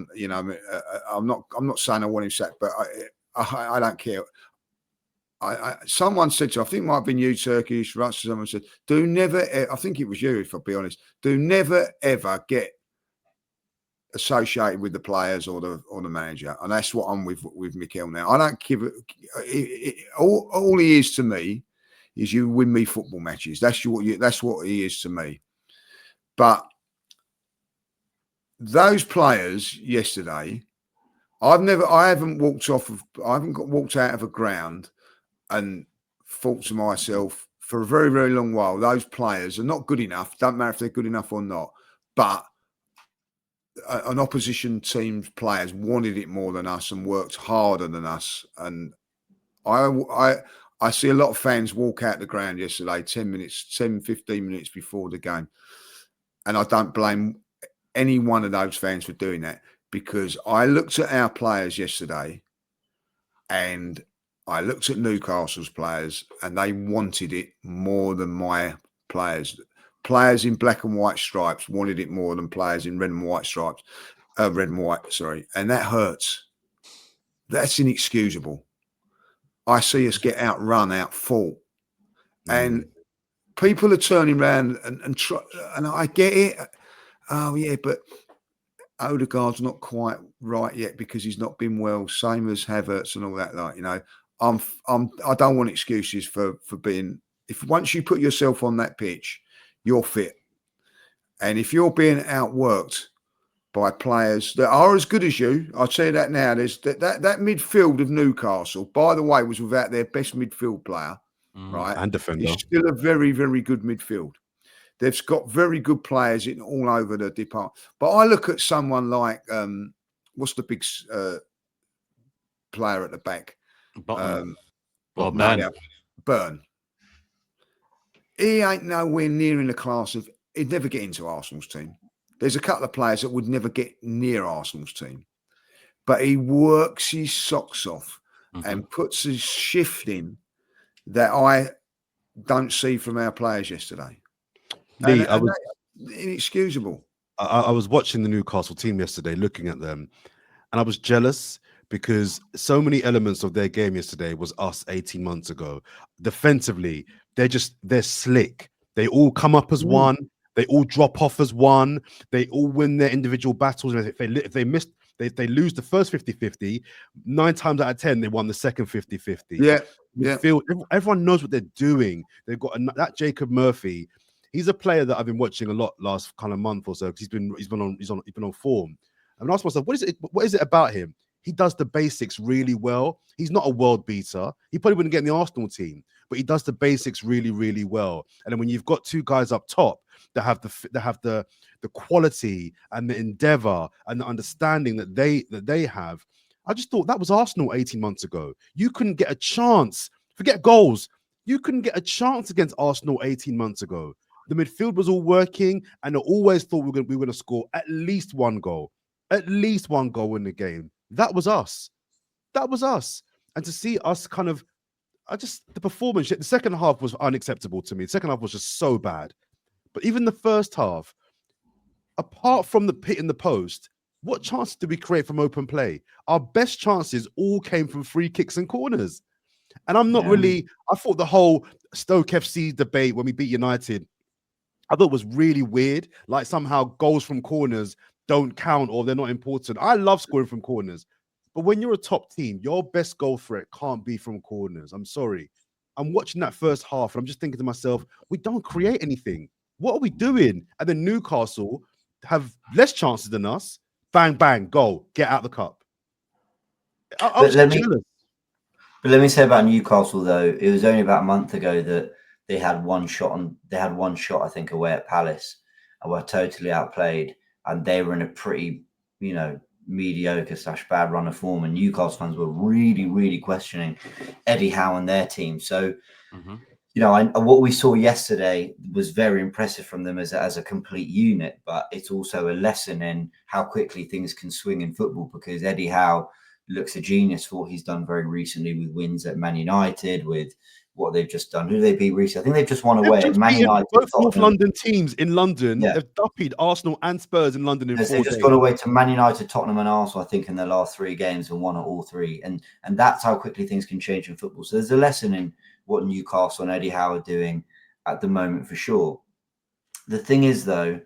I'm not saying I want him sacked, but I don't care. Someone said to, I think it might have been you, Turkish Russ. Someone said, "Do never." I think it was you, if I'll be honest. Do never ever get associated with the players or the manager, and that's what I'm with Mikel now. I don't give it. All he is to me is you win me football matches. That's what he is to me. But those players yesterday, I haven't walked out of a ground and thought to myself for a very, very long while, those players are not good enough. Don't matter if they're good enough or not, but an opposition team's players wanted it more than us and worked harder than us. And I see a lot of fans walk out the ground yesterday 10, 15 minutes before the game. And I don't blame any one of those fans for doing that, because I looked at our players yesterday and I looked at Newcastle's players, and they wanted it more than my players. Players in black and white stripes wanted it more than players in red and white stripes. Red and white, sorry. And that hurts. That's inexcusable. I see us get outrun, outfought. And people are turning around and I get it. Oh, yeah, but Ødegaard's not quite right yet because he's not been well, same as Havertz and all that. Like, I don't want excuses for being. If once you put yourself on that pitch, you're fit, and if you're being outworked by players that are as good as you, I'll tell you that now. There's that midfield of Newcastle, by the way, was without their best midfield player, right, and defender. It's still a very, very good midfield. They've got very good players in all over the department. But I look at someone like what's the big player at the back? Burn. He ain't nowhere near in the class of. He'd never get into Arsenal's team. There's a couple of players that would never get near Arsenal's team, but he works his socks off and puts his shift in that I don't see from our players yesterday. Lee, inexcusable. I was watching the Newcastle team yesterday, looking at them, and I was jealous because so many elements of their game yesterday was us 18 months ago. Defensively, they're slick. They all come up as one. They all drop off as one. They all win their individual battles. And if they miss, they lose the first 50-50. 9 times out of 10, they won the second 50-50. Yeah. Everyone knows what they're doing. They've got that Jacob Murphy. He's a player that I've been watching a lot last kind of month or so because he's been on form. And I asked myself, what is it about him? He does the basics really well. He's not a world beater. He probably wouldn't get in the Arsenal team, but he does the basics really, really well. And then when you've got 2 guys up top that have the quality and the endeavor and the understanding that they have, I just thought that was Arsenal 18 months ago. You couldn't get a chance. Forget goals. You couldn't get a chance against Arsenal 18 months ago. The midfield was all working, and I always thought we were going to score at least one goal in the game. That was us. And to see us kind of, the performance, the second half was unacceptable to me. The second half was just so bad. But even the first half, apart from the pit in the post, what chances did we create from open play? Our best chances all came from free kicks and corners. And I'm not really, I thought the whole Stoke FC debate when we beat United, I thought it was really weird. Like somehow goals from corners don't count or they're not important. I love scoring from corners. But when you're a top team, your best goal threat can't be from corners. I'm sorry. I'm watching that first half and I'm just thinking to myself, we don't create anything. What are we doing? And then Newcastle have less chances than us. Bang, bang, goal, get out the cup. I was jealous. But let me say about Newcastle though, it was only about a month ago that they had one shot, I think, away at Palace, and were totally outplayed, and they were in a pretty, mediocre / bad run of form, and Newcastle fans were really, really questioning Eddie Howe and their team. So, what we saw yesterday was very impressive from them as a complete unit, but it's also a lesson in how quickly things can swing in football, because Eddie Howe looks a genius for what he's done very recently with wins at Man United, with what they've just done. Who do they beat recently? I think they've just won away at Man United. Both North London teams in London. Yeah. They've duppied Arsenal and Spurs in London in 4 days. They've just gone away to Man United, Tottenham and Arsenal, I think, in their last 3 games, and won at all 3. And that's how quickly things can change in football. So there's a lesson in what Newcastle and Eddie Howe are doing at the moment for sure. The thing is, though,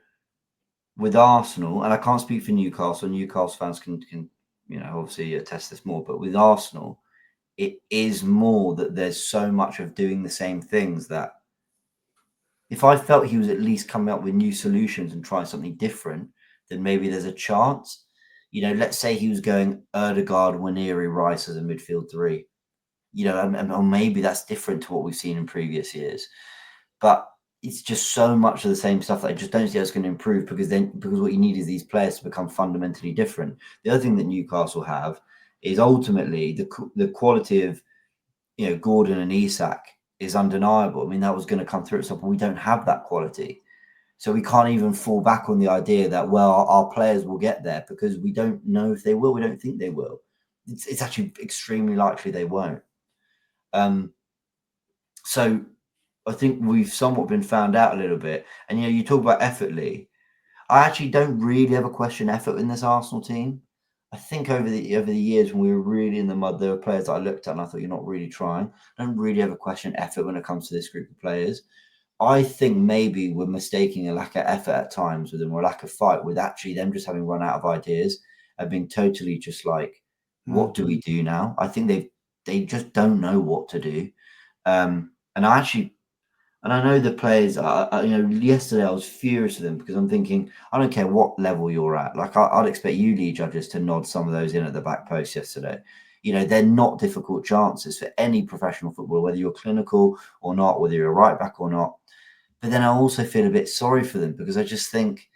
with Arsenal, and I can't speak for Newcastle fans can obviously attest this more, but with Arsenal, it is more that there's so much of doing the same things that if I felt he was at least coming up with new solutions and trying something different, then maybe there's a chance. Let's say he was going Ødegaard, Waneri, Rice as a midfield 3, or maybe that's different to what we've seen in previous years. But it's just so much of the same stuff that I just don't see how it's going to improve, because what you need is these players to become fundamentally different. The other thing that Newcastle have is ultimately the quality of Gordon and Isak is undeniable. I mean, that was going to come through at some point. We don't have that quality, so we can't even fall back on the idea that our players will get there, because we don't know if they will. We don't think they will. It's actually extremely likely they won't. So I think we've somewhat been found out a little bit. And you talk about effort, Lee. I actually don't really ever question effort in this Arsenal team. I think over the years when we were really in the mud, there were players that I looked at and I thought, you're not really trying. I don't really ever question effort when it comes to this group of players. I think maybe we're mistaking a lack of effort at times with them, or a lack of fight, with actually them just having run out of ideas and being totally just like, what do we do now? I think they just don't know what to do. And I know the players, yesterday I was furious with them, because I'm thinking, I don't care what level you're at. Like, I'd expect you, lead judges, to nod some of those in at the back post yesterday. They're not difficult chances for any professional footballer, whether you're clinical or not, whether you're a right back or not. But then I also feel a bit sorry for them, because I just think,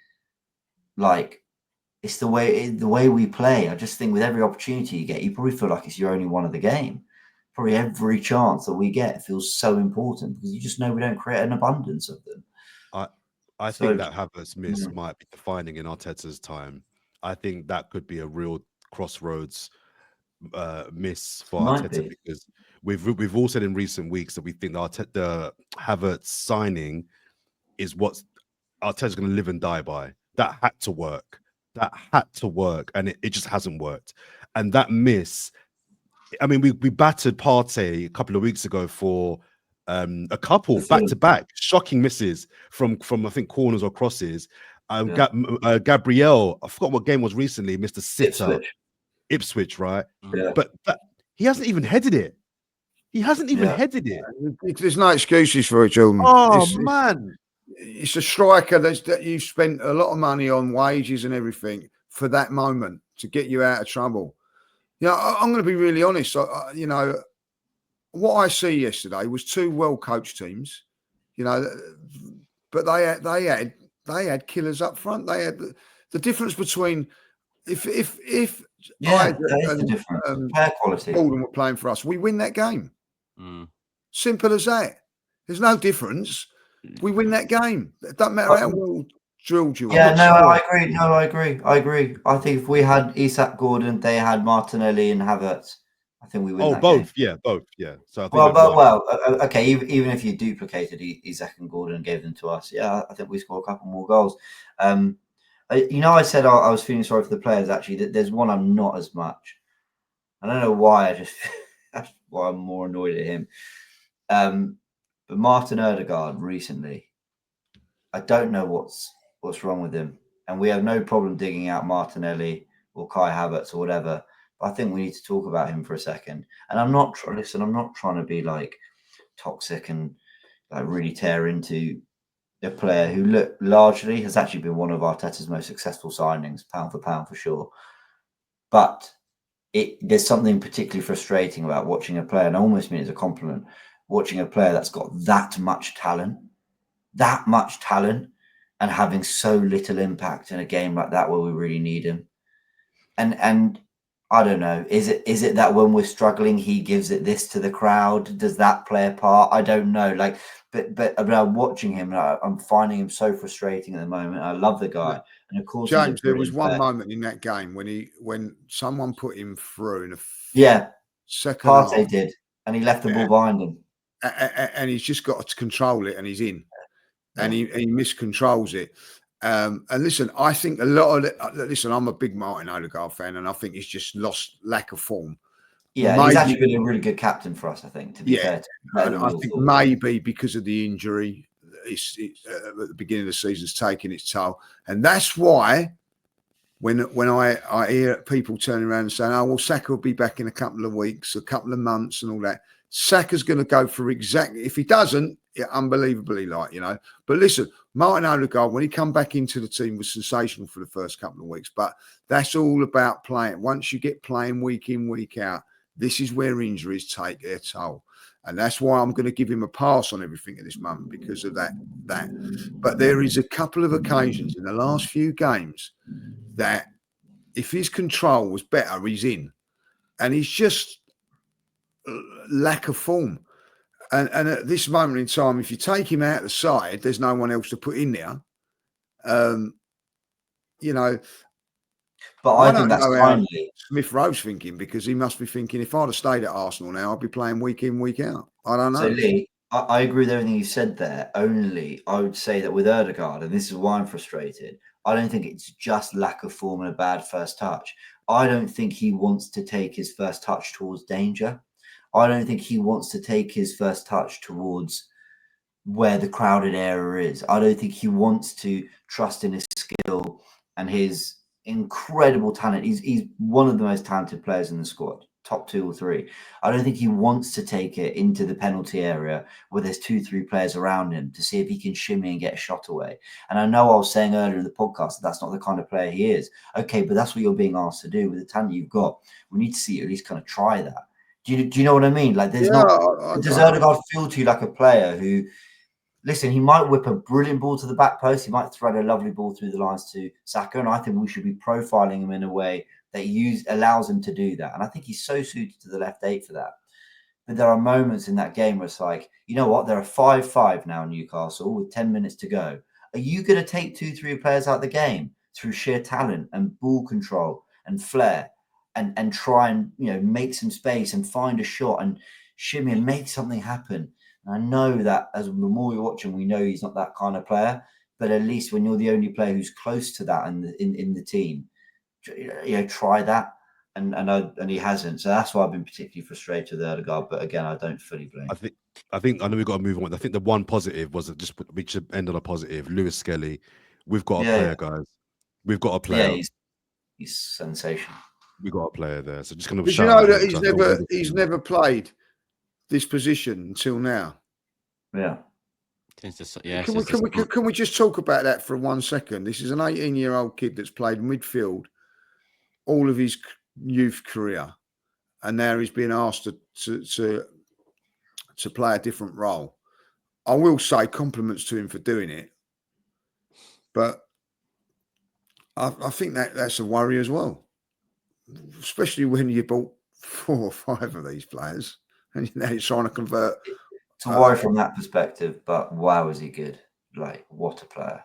like, it's the way we play. I just think with every opportunity you get, you probably feel like it's your only one of the game. Probably every chance that we get feels so important, because you just know we don't create an abundance of them. I think that Havertz miss might be defining in Arteta's time. I think that could be a real crossroads miss for Arteta, because we've all said in recent weeks that we think the Havertz signing is what Arteta's going to live and die by. That had to work. And it just hasn't worked. And that miss, I mean, we battered Partey a couple of weeks ago for a couple back-to-back shocking misses from I think corners or crosses. Gabriel, I forgot what game was recently, missed a sitter. Ipswich, right? Yeah. But he hasn't even headed it. There's no excuses for it, Jordan. Man. It's a striker that you've spent a lot of money on, wages and everything, for that moment to get you out of trouble. I'm going to be really honest. What I see yesterday was 2 well-coached teams, but they had killers up front. They had the difference between if player quality. Gordon were playing for us, we win that game. Simple as that. There's no difference. We win that game. It doesn't matter how well drilled you are. Yeah, I agree. I think if we had Isak, Gordon, they had Martinelli and Havertz, I think we win that both. game. Both. So I think okay. Even if you duplicated Isak and Gordon and gave them to us, I think we score a couple more goals. I said I was feeling sorry for the players. Actually, there's one I'm not as much. I don't know why. That's why I'm more annoyed at him. But Martin Ødegaard recently, I don't know what's wrong with him, and we have no problem digging out Martinelli or Kai Havertz or whatever. But I think we need to talk about him for a second. And I'm not trying to be like toxic and like really tear into a player who largely has actually been one of Arteta's most successful signings, pound for pound for sure. But there's something particularly frustrating about watching a player, and I almost mean it as a compliment, watching a player that's got that much talent, and having so little impact in a game like that where we really need him. And I don't know, is it that when we're struggling, he gives it this to the crowd? Does that play a part? I don't know. Like, but I'm watching him, and I'm finding him so frustrating at the moment. I love the guy, and of course, James, there was one moment in that game when someone put him through in second Partey half, did, and he left the ball behind him, and he's just got to control it, and he's in, and he miscontrols it. And listen, I think a lot of it, listen, I'm a big Martin Ødegaard fan, and I think he's just lost lack of form. Yeah, he's actually been a really good captain for us, I think, to be fair. And I think maybe because of the injury, it's at the beginning of the season, it's taking its toll. And that's why when I hear people turning around and saying, oh, well, Saka will be back in a couple of weeks, a couple of months and all that. Saka's going to go for exactly, if he doesn't, unbelievably But listen, Martin Ødegaard, when he come back into the team, was sensational for the first couple of weeks. But that's all about playing. Once you get playing week in, week out, this is where injuries take their toll. And that's why I'm going to give him a pass on everything at this moment, because of that. But there is a couple of occasions in the last few games that if his control was better, he's in. And he's just lack of form. And at this moment in time, if you take him out the side, there's no one else to put in there. But I think that's kindly. Smith Rowe's thinking, because he must be thinking, if I'd have stayed at Arsenal now, I'd be playing week in, week out. I don't know. So, Lee, I agree with everything you said there. Only I would say that with Ødegaard, and this is why I'm frustrated, I don't think it's just lack of form and a bad first touch. I don't think he wants to take his first touch towards danger. I don't think he wants to take his first touch towards where the crowded area is. I don't think he wants to trust in his skill and his incredible talent. He's one of the most talented players in the squad, top 2 or 3. I don't think he wants to take it into the penalty area where there's 2-3 players around him to see if he can shimmy and get a shot away. And I know I was saying earlier in the podcast that that's not the kind of player he is. Okay, but that's what you're being asked to do with the talent you've got. We need to see you at least kind of try that. Do you know what I mean? Like, does Ødegaard feel to you like a player who, listen, he might whip a brilliant ball to the back post, he might thread a lovely ball through the lines to Saka, and I think we should be profiling him in a way that allows him to do that. And I think he's so suited to the left 8 for that. But there are moments in that game where it's like, you know what, there are 5-5 now in Newcastle with 10 minutes to go. Are you going to take 2-3 players out of the game through sheer talent and ball control and flair? And try and make some space and find a shot and shimmy and make something happen. And I know that as the more we watch him, we know he's not that kind of player. But at least when you're the only player who's close to that in the team, try that. And he hasn't. So that's why I've been particularly frustrated with Ødegaard. But again, I don't fully blame. I think I know we've got to move on. I think the one positive was just we should end on a positive. Lewis Skelly, we've got a player, guys. We've got a player. Yeah, he's sensational. We got a player there, so just going to. Did you know that he's never played this position until now? Yeah. Can we just talk about that for 1 second? This is an 18-year-old kid that's played midfield all of his youth career, and now he's been asked to play a different role. I will say compliments to him for doing it, but I think that's a worry as well. Especially when you bought 4 or 5 of these players and now you're trying to convert. It's a worry from that perspective, but wow, is he good? Like, what a player.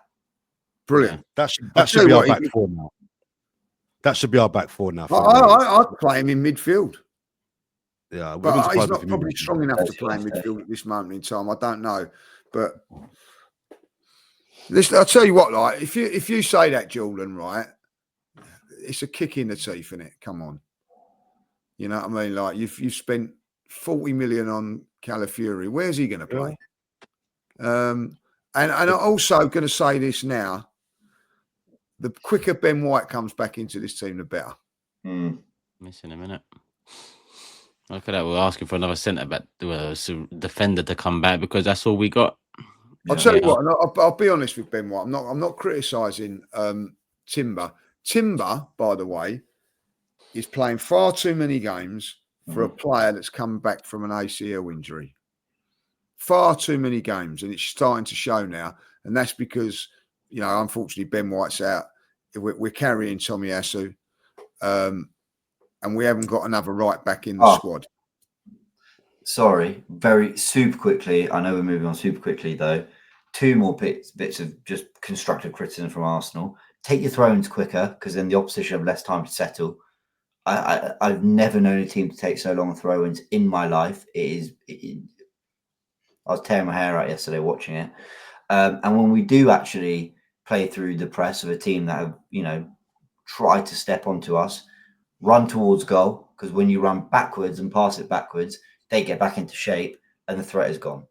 Brilliant. That should be our back 4 now. That should be our back 4 now. I'd play him in midfield. Yeah, but he's not probably strong enough to play in midfield at this moment in time. I don't know. But listen, I'll tell you what, like, if you say that, Jordan, right, it's a kick in the teeth, isn't it? Come on. You know what I mean? Like, you've spent 40 million on Calafiori. Where's he going to play? And I'm also going to say this now. The quicker Ben White comes back into this team, the better. Missing a minute. Look at that. We're asking for another centre-back, defender to come back because that's all we got. I'll tell you what, and I'll be honest with Ben White. I'm not criticising Timber. Timber, by the way, is playing far too many games for a player that's come back from an ACL injury. Far too many games, and it's starting to show now. And that's because, you know, unfortunately, Ben White's out. We're carrying Tomiyasu, and we haven't got another right back in the squad. Sorry, very super quickly. I know we're moving on super quickly, though. 2 more bits of just constructive criticism from Arsenal. Take your throw-ins quicker, because then the opposition have less time to settle. I've never known a team to take so long throw-ins in my life. I was tearing my hair out yesterday watching it. And when we do actually play through the press of a team that have, you know, tried to step onto us, run towards goal, because when you run backwards and pass it backwards, they get back into shape and the threat is gone.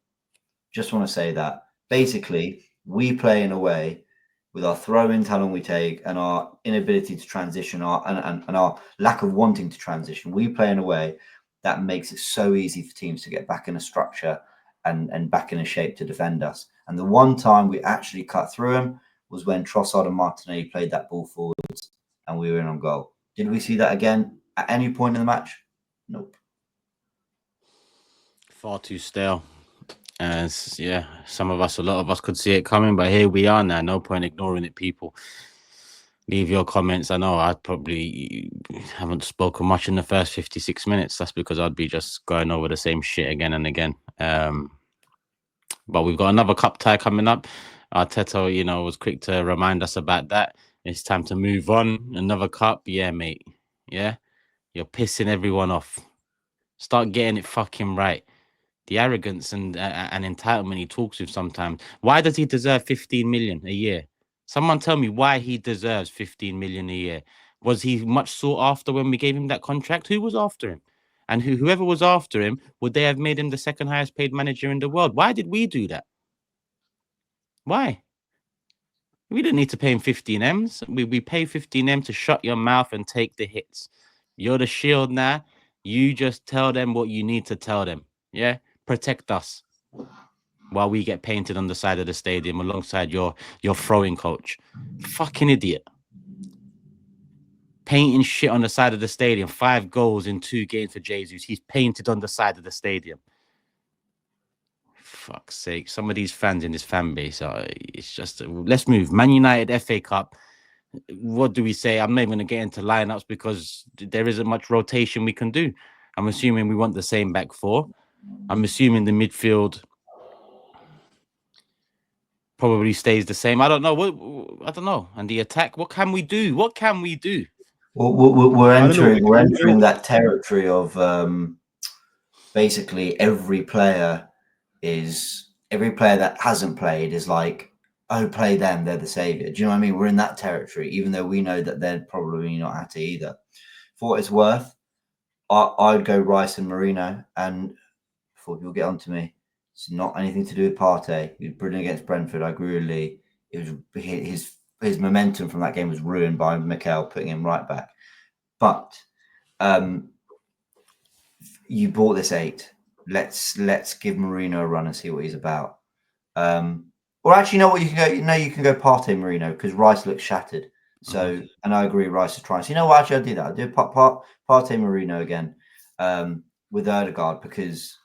Just want to say that. Basically, we play in a way with our throw-ins, how long we take, and our inability to transition, and our lack of wanting to transition. We play in a way that makes it so easy for teams to get back in a structure and back in a shape to defend us. And the one time we actually cut through them was when Trossard and Martinelli played that ball forwards and we were in on goal. Did we see that again at any point in the match? Nope. Far too stale. As a lot of us could see it coming, but here we are now. No point ignoring it, people. Leave your comments. I know I probably haven't spoken much in the first 56 minutes. That's because I'd be just going over the same shit again and again. But we've got another cup tie coming up. Arteta, you know, was quick to remind us about that. It's time to move on. Another cup. Yeah, mate. Yeah. You're pissing everyone off. Start getting it fucking right. The arrogance and entitlement he talks with sometimes. Why does he deserve 15 million a year? Someone tell me why he deserves 15 million a year. Was he much sought after when we gave him that contract? Who was after him? And whoever was after him, would they have made him the second highest paid manager in the world? Why did we do that? Why? We didn't need to pay him 15 M's. We pay 15 M to shut your mouth and take the hits. You're the shield now. You just tell them what you need to tell them. Yeah? Protect us while we get painted on the side of the stadium alongside your throwing coach. Fucking idiot. Painting shit on the side of the stadium. 5 goals in 2 games for Jesus. He's painted on the side of the stadium. Fuck's sake. Some of these fans in this fan base are, it's just, let's move. Man United FA Cup. What do we say? I'm not even going to get into lineups because there isn't much rotation we can do. I'm assuming we want the same back 4. I'm assuming the midfield probably stays the same. I don't know. I don't know. And the attack, what can we do? What can we do? Well, we're entering that territory of basically every player that hasn't played is like, oh, play them, they're the savior. Do you know what I mean? We're in that territory, even though we know that they're probably not at it either. For what it's worth, I'd go Rice and Marino. And before people get onto me, it's not anything to do with Partey. He was brilliant against Brentford. I agree with Lee. It was his momentum from that game was ruined by Mikel putting him right back. But you bought this 8. Let's give Marino a run and see what he's about. Or actually, you know what? You can go Partey Marino because Rice looks shattered. So, and I agree, Rice is trying. So, you know what? Actually, I'll do that. I'll do Partey Marino again with Ødegaard because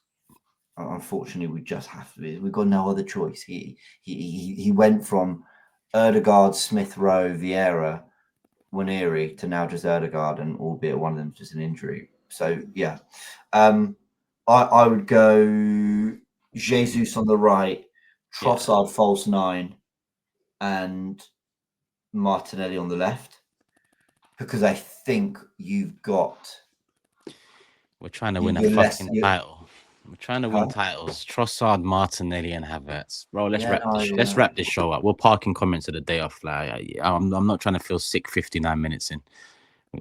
unfortunately we just have to. We've got no other choice. He went from Ødegaard, Smith Rowe, Vieira, Waneri to now just Ødegaard, and albeit one of them just an injury. So yeah, I would go Jesus on the right, Trossard false 9, and Martinelli on the left, because I think you've got. We're trying to win a fucking title. We're trying to win titles. Trossard, Martinelli, and Havertz. Bro, let's wrap this show up. We're parking comments of the day off. Like, I'm not trying to feel sick 59 minutes in.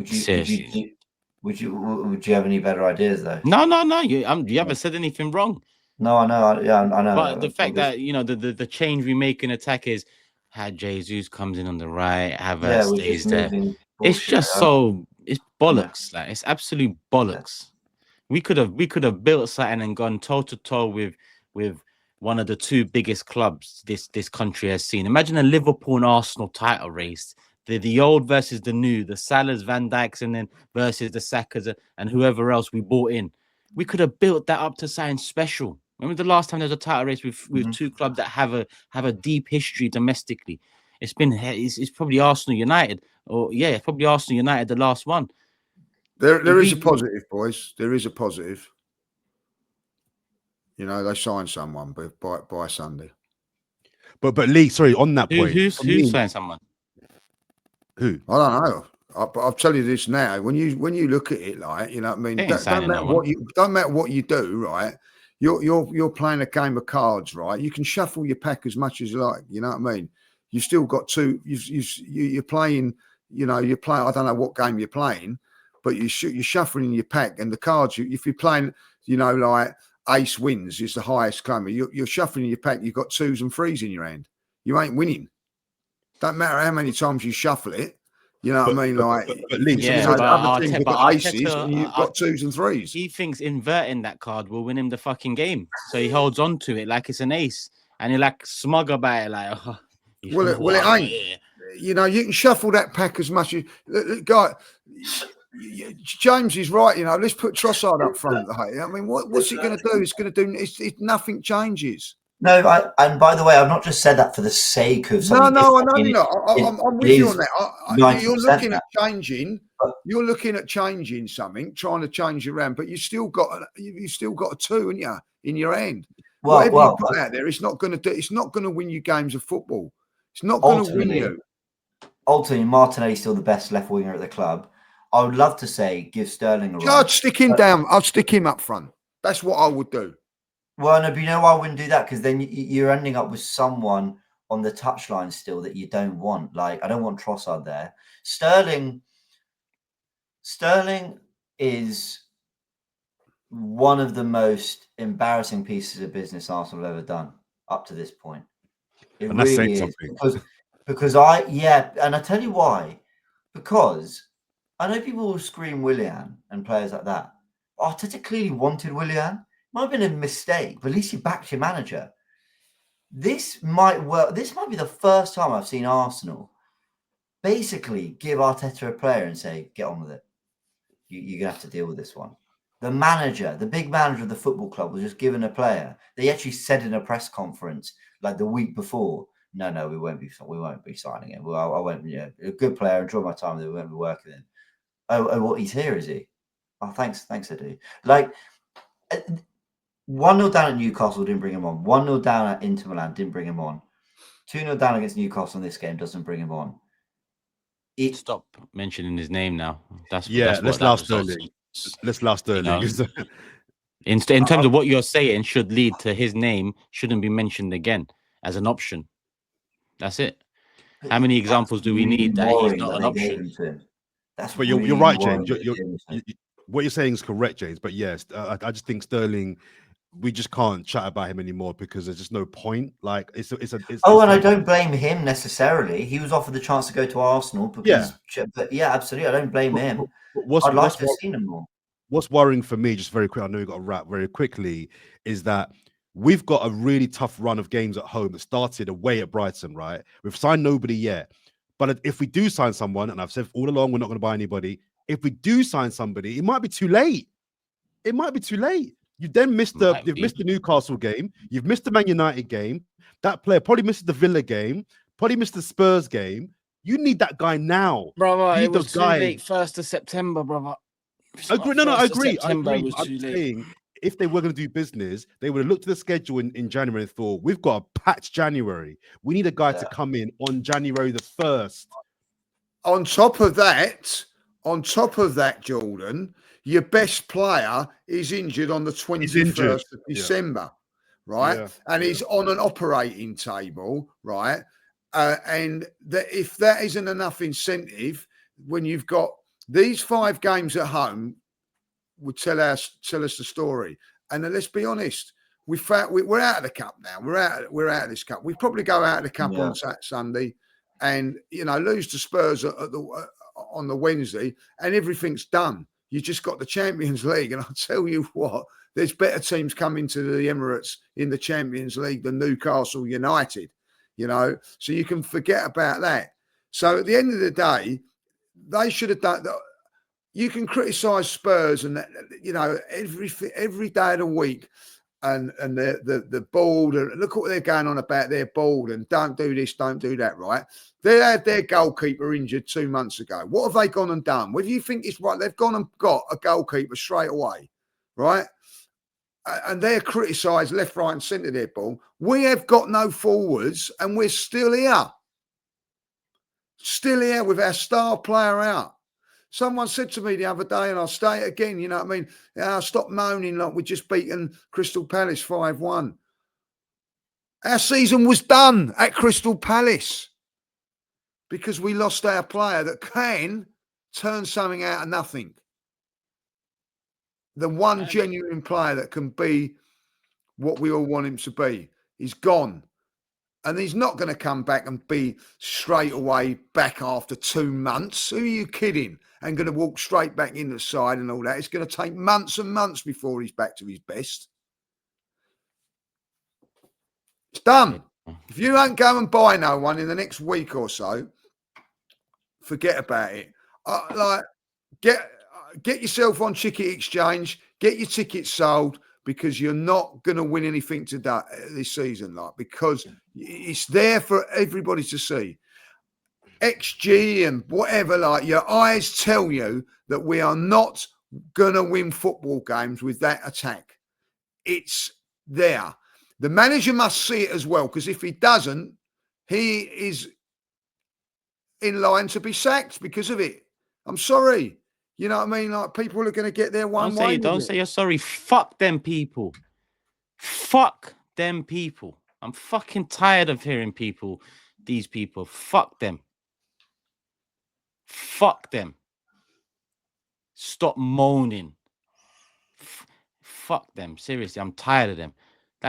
Seriously. Would you have any better ideas though? No. You haven't said anything wrong. No, I know. I know. But the fact that the change we make in attack is how Jesus comes in on the right, Havertz stays there. It's just it's bollocks. Like it's absolute bollocks. We could have built something and gone toe to toe with one of the 2 biggest clubs this country has seen. Imagine a Liverpool and Arsenal title race the old versus the new, the Salahs, Van Dijks, and then versus the Sakas and whoever else we bought in. We could have built that up to something special. Remember the last time there was a title race with two clubs that have a deep history domestically? It's probably Arsenal United, it's probably Arsenal United, the last one. There is a positive, boys. There is a positive. You know, they signed someone by Sunday. But Lee, sorry, on that point, who's signed someone? Who? I don't know. But I'll tell you this now. When you look at it, like, you know what I mean, don't matter what you do, right? You're playing a game of cards, right? You can shuffle your pack as much as you like. You know what I mean? You still got two. You're playing. You know, you're playing. I don't know what game you're playing, but you're shuffling your pack and the cards. If you're playing, you know, like ace wins is the highest claim. You're shuffling your pack. You've got 2s and 3s in your hand. You ain't winning. Don't matter how many times you shuffle it. You know what I mean? Like, but Lee, other teams have got aces and you've got 2s and 3s. He thinks inverting that card will win him the fucking game. So he holds on to it like it's an ace. And you're like smug about it, like, well, it ain't. Yeah. You know, you can shuffle that pack as much as guy. James is right. You know, let's put Trossard up front. I mean, what's he going to do? It's going to do. Nothing changes. No, and by the way, I've not just said that for the sake of something. No, I know you're not. I'm with you on that. You're looking at changing. You're looking at changing something, trying to change around, but you still got a 2, haven't you, in your hand. Whatever you put out there, it's not going to do. It's not going to win you games of football. It's not going to win you. Ultimately, Martinelli's still the best left winger at the club. I would love to say give Sterling a run. I'd stick him down. I'd stick him up front. That's what I would do. Well, no, but you know why I wouldn't do that? Because then you're ending up with someone on the touchline still that you don't want. Like, I don't want Trossard there. Sterling is one of the most embarrassing pieces of business Arsenal have ever done up to this point. It and really is. Because and I tell you why. Because I know people will scream Willian and players like that. Arteta clearly wanted Willian. Might have been a mistake, but at least you backed your manager. This might work. This might be the first time I've seen Arsenal basically give Arteta a player and say, get on with it. You're going to have to deal with this one. The manager, the big manager of the football club, was just given a player. They actually said in a press conference like the week before, no, we won't be signing him. Well, I won't, a good player, enjoy my time with him, we won't be working with him. Oh, what, he's here, is he? Oh, thanks, Edu. Like, 1-0 down at Newcastle, didn't bring him on. 1-0 down at Inter Milan, didn't bring him on. 2-0 down against Newcastle in this game, doesn't bring him on. Stop mentioning his name now. Let's last Sterling. Let's last Sterling. In terms of what you're saying, should lead to his name shouldn't be mentioned again as an option. That's it. How many examples do we need that he's not an option? But you're right, James. What you're saying is correct, James. But yes, I just think Sterling, we just can't chat about him anymore because there's just no point. Like I don't blame him necessarily. He was offered the chance to go to Arsenal because, but absolutely, I don't blame him. I'd like to have seen him more. What's worrying for me, just very quick, I know we've got to wrap very quickly, is that we've got a really tough run of games at home that started away at Brighton, right? We've signed nobody yet. But if we do sign someone, and I've said all along, we're not going to buy anybody. If we do sign somebody, it might be too late. You've then missed the Newcastle game. You've missed the Man United game. That player probably missed the Villa game. Probably missed the Spurs game. You need that guy now. Brother, it was too late. 1st of September, brother. I agree. I'm saying if they were going to do business, they would have looked at the schedule in January and thought, we've got a patch January. We need a guy to come in on January the 1st. On top of that, Jordan, your best player is injured on the 21st of December, right? Yeah. And he's on an operating table, right? And if that isn't enough incentive, when you've got these 5 games at home, would tell us the story. And then let's be honest, we're out of the cup now. We're out of this cup. We probably go out of the cup on Sunday, and lose to Spurs on the Wednesday, and everything's done. You just got the Champions League, and I'll tell you what, there's better teams coming to the Emirates in the Champions League than Newcastle United. So you can forget about that. So at the end of the day, they should have done. You can criticise Spurs and every day of the week, and the board. And look what they're going on about their board and don't do this, don't do that. Right? They had their goalkeeper injured 2 months ago. What have they gone and done? Whether you think it's right, they've gone and got a goalkeeper straight away, right? And they're criticised left, right, and centre their ball. We have got no forwards, and we're still here. Still here with our star player out. Someone said to me the other day, and I'll say it again, you know what I mean? Stop moaning like we've just beaten Crystal Palace 5-1. Our season was done at Crystal Palace because we lost our player that can turn something out of nothing. The one genuine player that can be what we all want him to be. He's gone. And he's not going to come back and be straight away back after 2 months. Who are you kidding? And going to walk straight back in the side and all that. It's going to take months and months before he's back to his best. It's done. If you don't go and buy no one in the next week or so, forget about it. Get yourself on Ticket Exchange. Get your tickets sold. Because you're not going to win anything today this season, because it's there for everybody to see. XG and whatever, your eyes tell you that we are not going to win football games with that attack. It's there. The manager must see it as well, because if he doesn't, he is in line to be sacked because of it. I'm sorry. You know what I mean? People are going to get their one way. Don't say you're sorry. Fuck them people. Fuck them people. I'm fucking tired of hearing these people. Fuck them. Fuck them. Stop moaning. Fuck them. Seriously, I'm tired of them.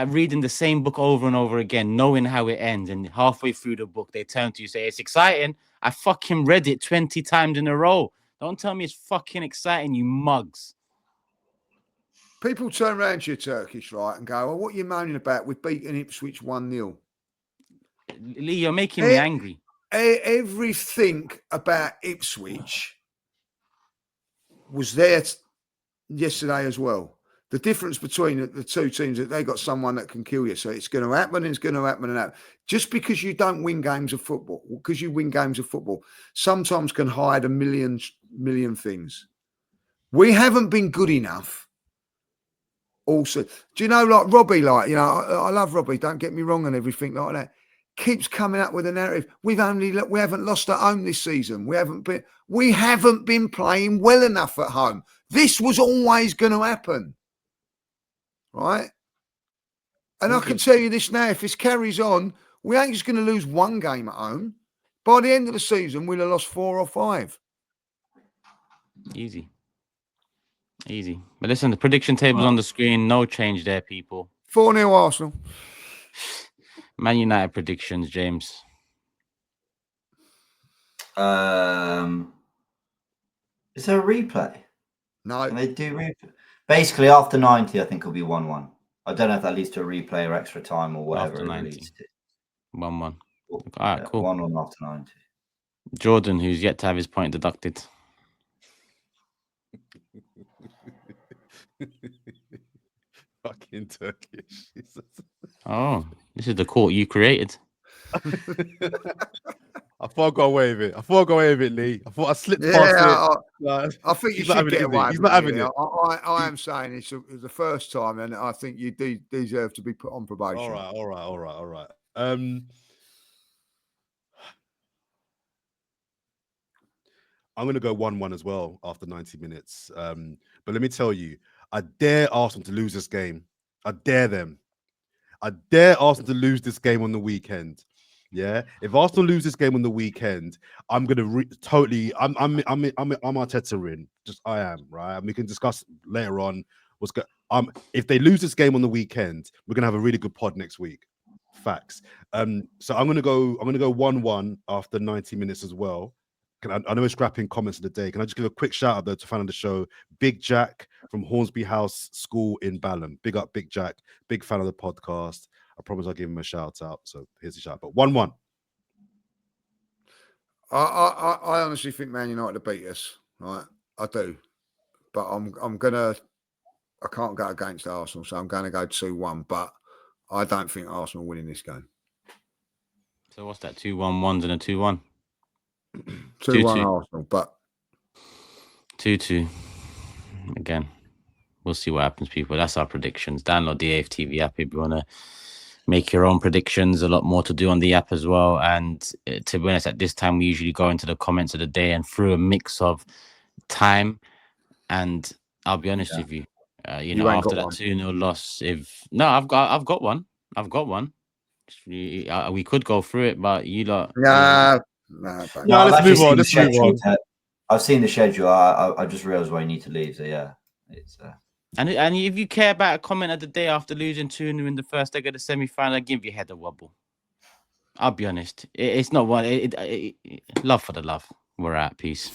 Reading the same book over and over again, knowing how it ends, and halfway through the book, they turn to you and say, it's exciting. I fucking read it 20 times in a row. Don't tell me it's fucking exciting, you mugs. People turn around to you, Turkish, right, and go, well, what are you moaning about? We've beaten Ipswich 1-0. Lee, you're making me angry. Everything about Ipswich was there yesterday as well. The difference between the two teams is that they got someone that can kill you. So it's going to happen, and it's going to happen and happen. Just because you don't win games of football, because you win games of football, sometimes can hide a million things. We haven't been good enough. Also, do you know, Robbie, I love Robbie, don't get me wrong and everything like that. Keeps coming up with a narrative. We haven't lost at home this season. We haven't been playing well enough at home. This was always going to happen. Right? And I can tell you this now, if this carries on, we ain't just going to lose one game at home. By the end of the season, we'll have lost 4 or 5. Easy. But listen, the prediction table's on the screen. No change there, people. 4-0 Arsenal. Man United predictions, James. Is there a replay? No. Can they do replay? Basically, after 90, I think it'll be 1-1. I don't know if that leads to a replay or extra time or whatever After 90. it leads to. 1-1. All right, cool. 1-1 after 90. Jordan, who's yet to have his point deducted. Fucking Turkish. Oh, this is the court you created. I thought I got away with it. Lee. I thought I slipped past it. I think you should get away with it. He's not having it. I am saying it's the first time, and I think you do deserve to be put on probation. All right. I'm going to go 1-1 as well after 90 minutes. But let me tell you, I dare Arsenal to lose this game. I dare them. I dare Arsenal to lose this game on the weekend. Yeah, if Arsenal lose this game on the weekend, I'm gonna I'm Arteta in. I am right. And we can discuss later on if they lose this game on the weekend, we're gonna have a really good pod next week. Facts. So I'm gonna go 1-1 after 90 minutes as well. I know it's scrapping comments of the day. Can I just give a quick shout out though to fan of the show, Big Jack from Hornsby House School in Balham. Big up, Big Jack. Big fan of the podcast. I promise I'll give him a shout out. So here's the shout. But 1-1. I honestly think Man United will beat us. Right, I do, but I can't go against Arsenal, so I'm going to go 2-1. But I don't think Arsenal winning this game. So what's that? 2-1-1s and a 2-1. 2-1 Arsenal, but 2-2. Again, we'll see what happens, people. That's our predictions. Download the AFTV app if you want to make your own predictions. A lot more to do on the app as well. And to be honest, at this time, we usually go into the comments of the day and through a mix of time. And I'll be honest with you, after that 2-0 loss, I've got one. We could go through it, but you lot. No, let's move on. I've seen the schedule. I just realised where I need to leave. So yeah, it's. And if you care about a comment of the day after losing 2-0 in the first leg of the semi-final, I'll give your head a wobble. I'll be honest. It's not one. Love for the love. We're at peace.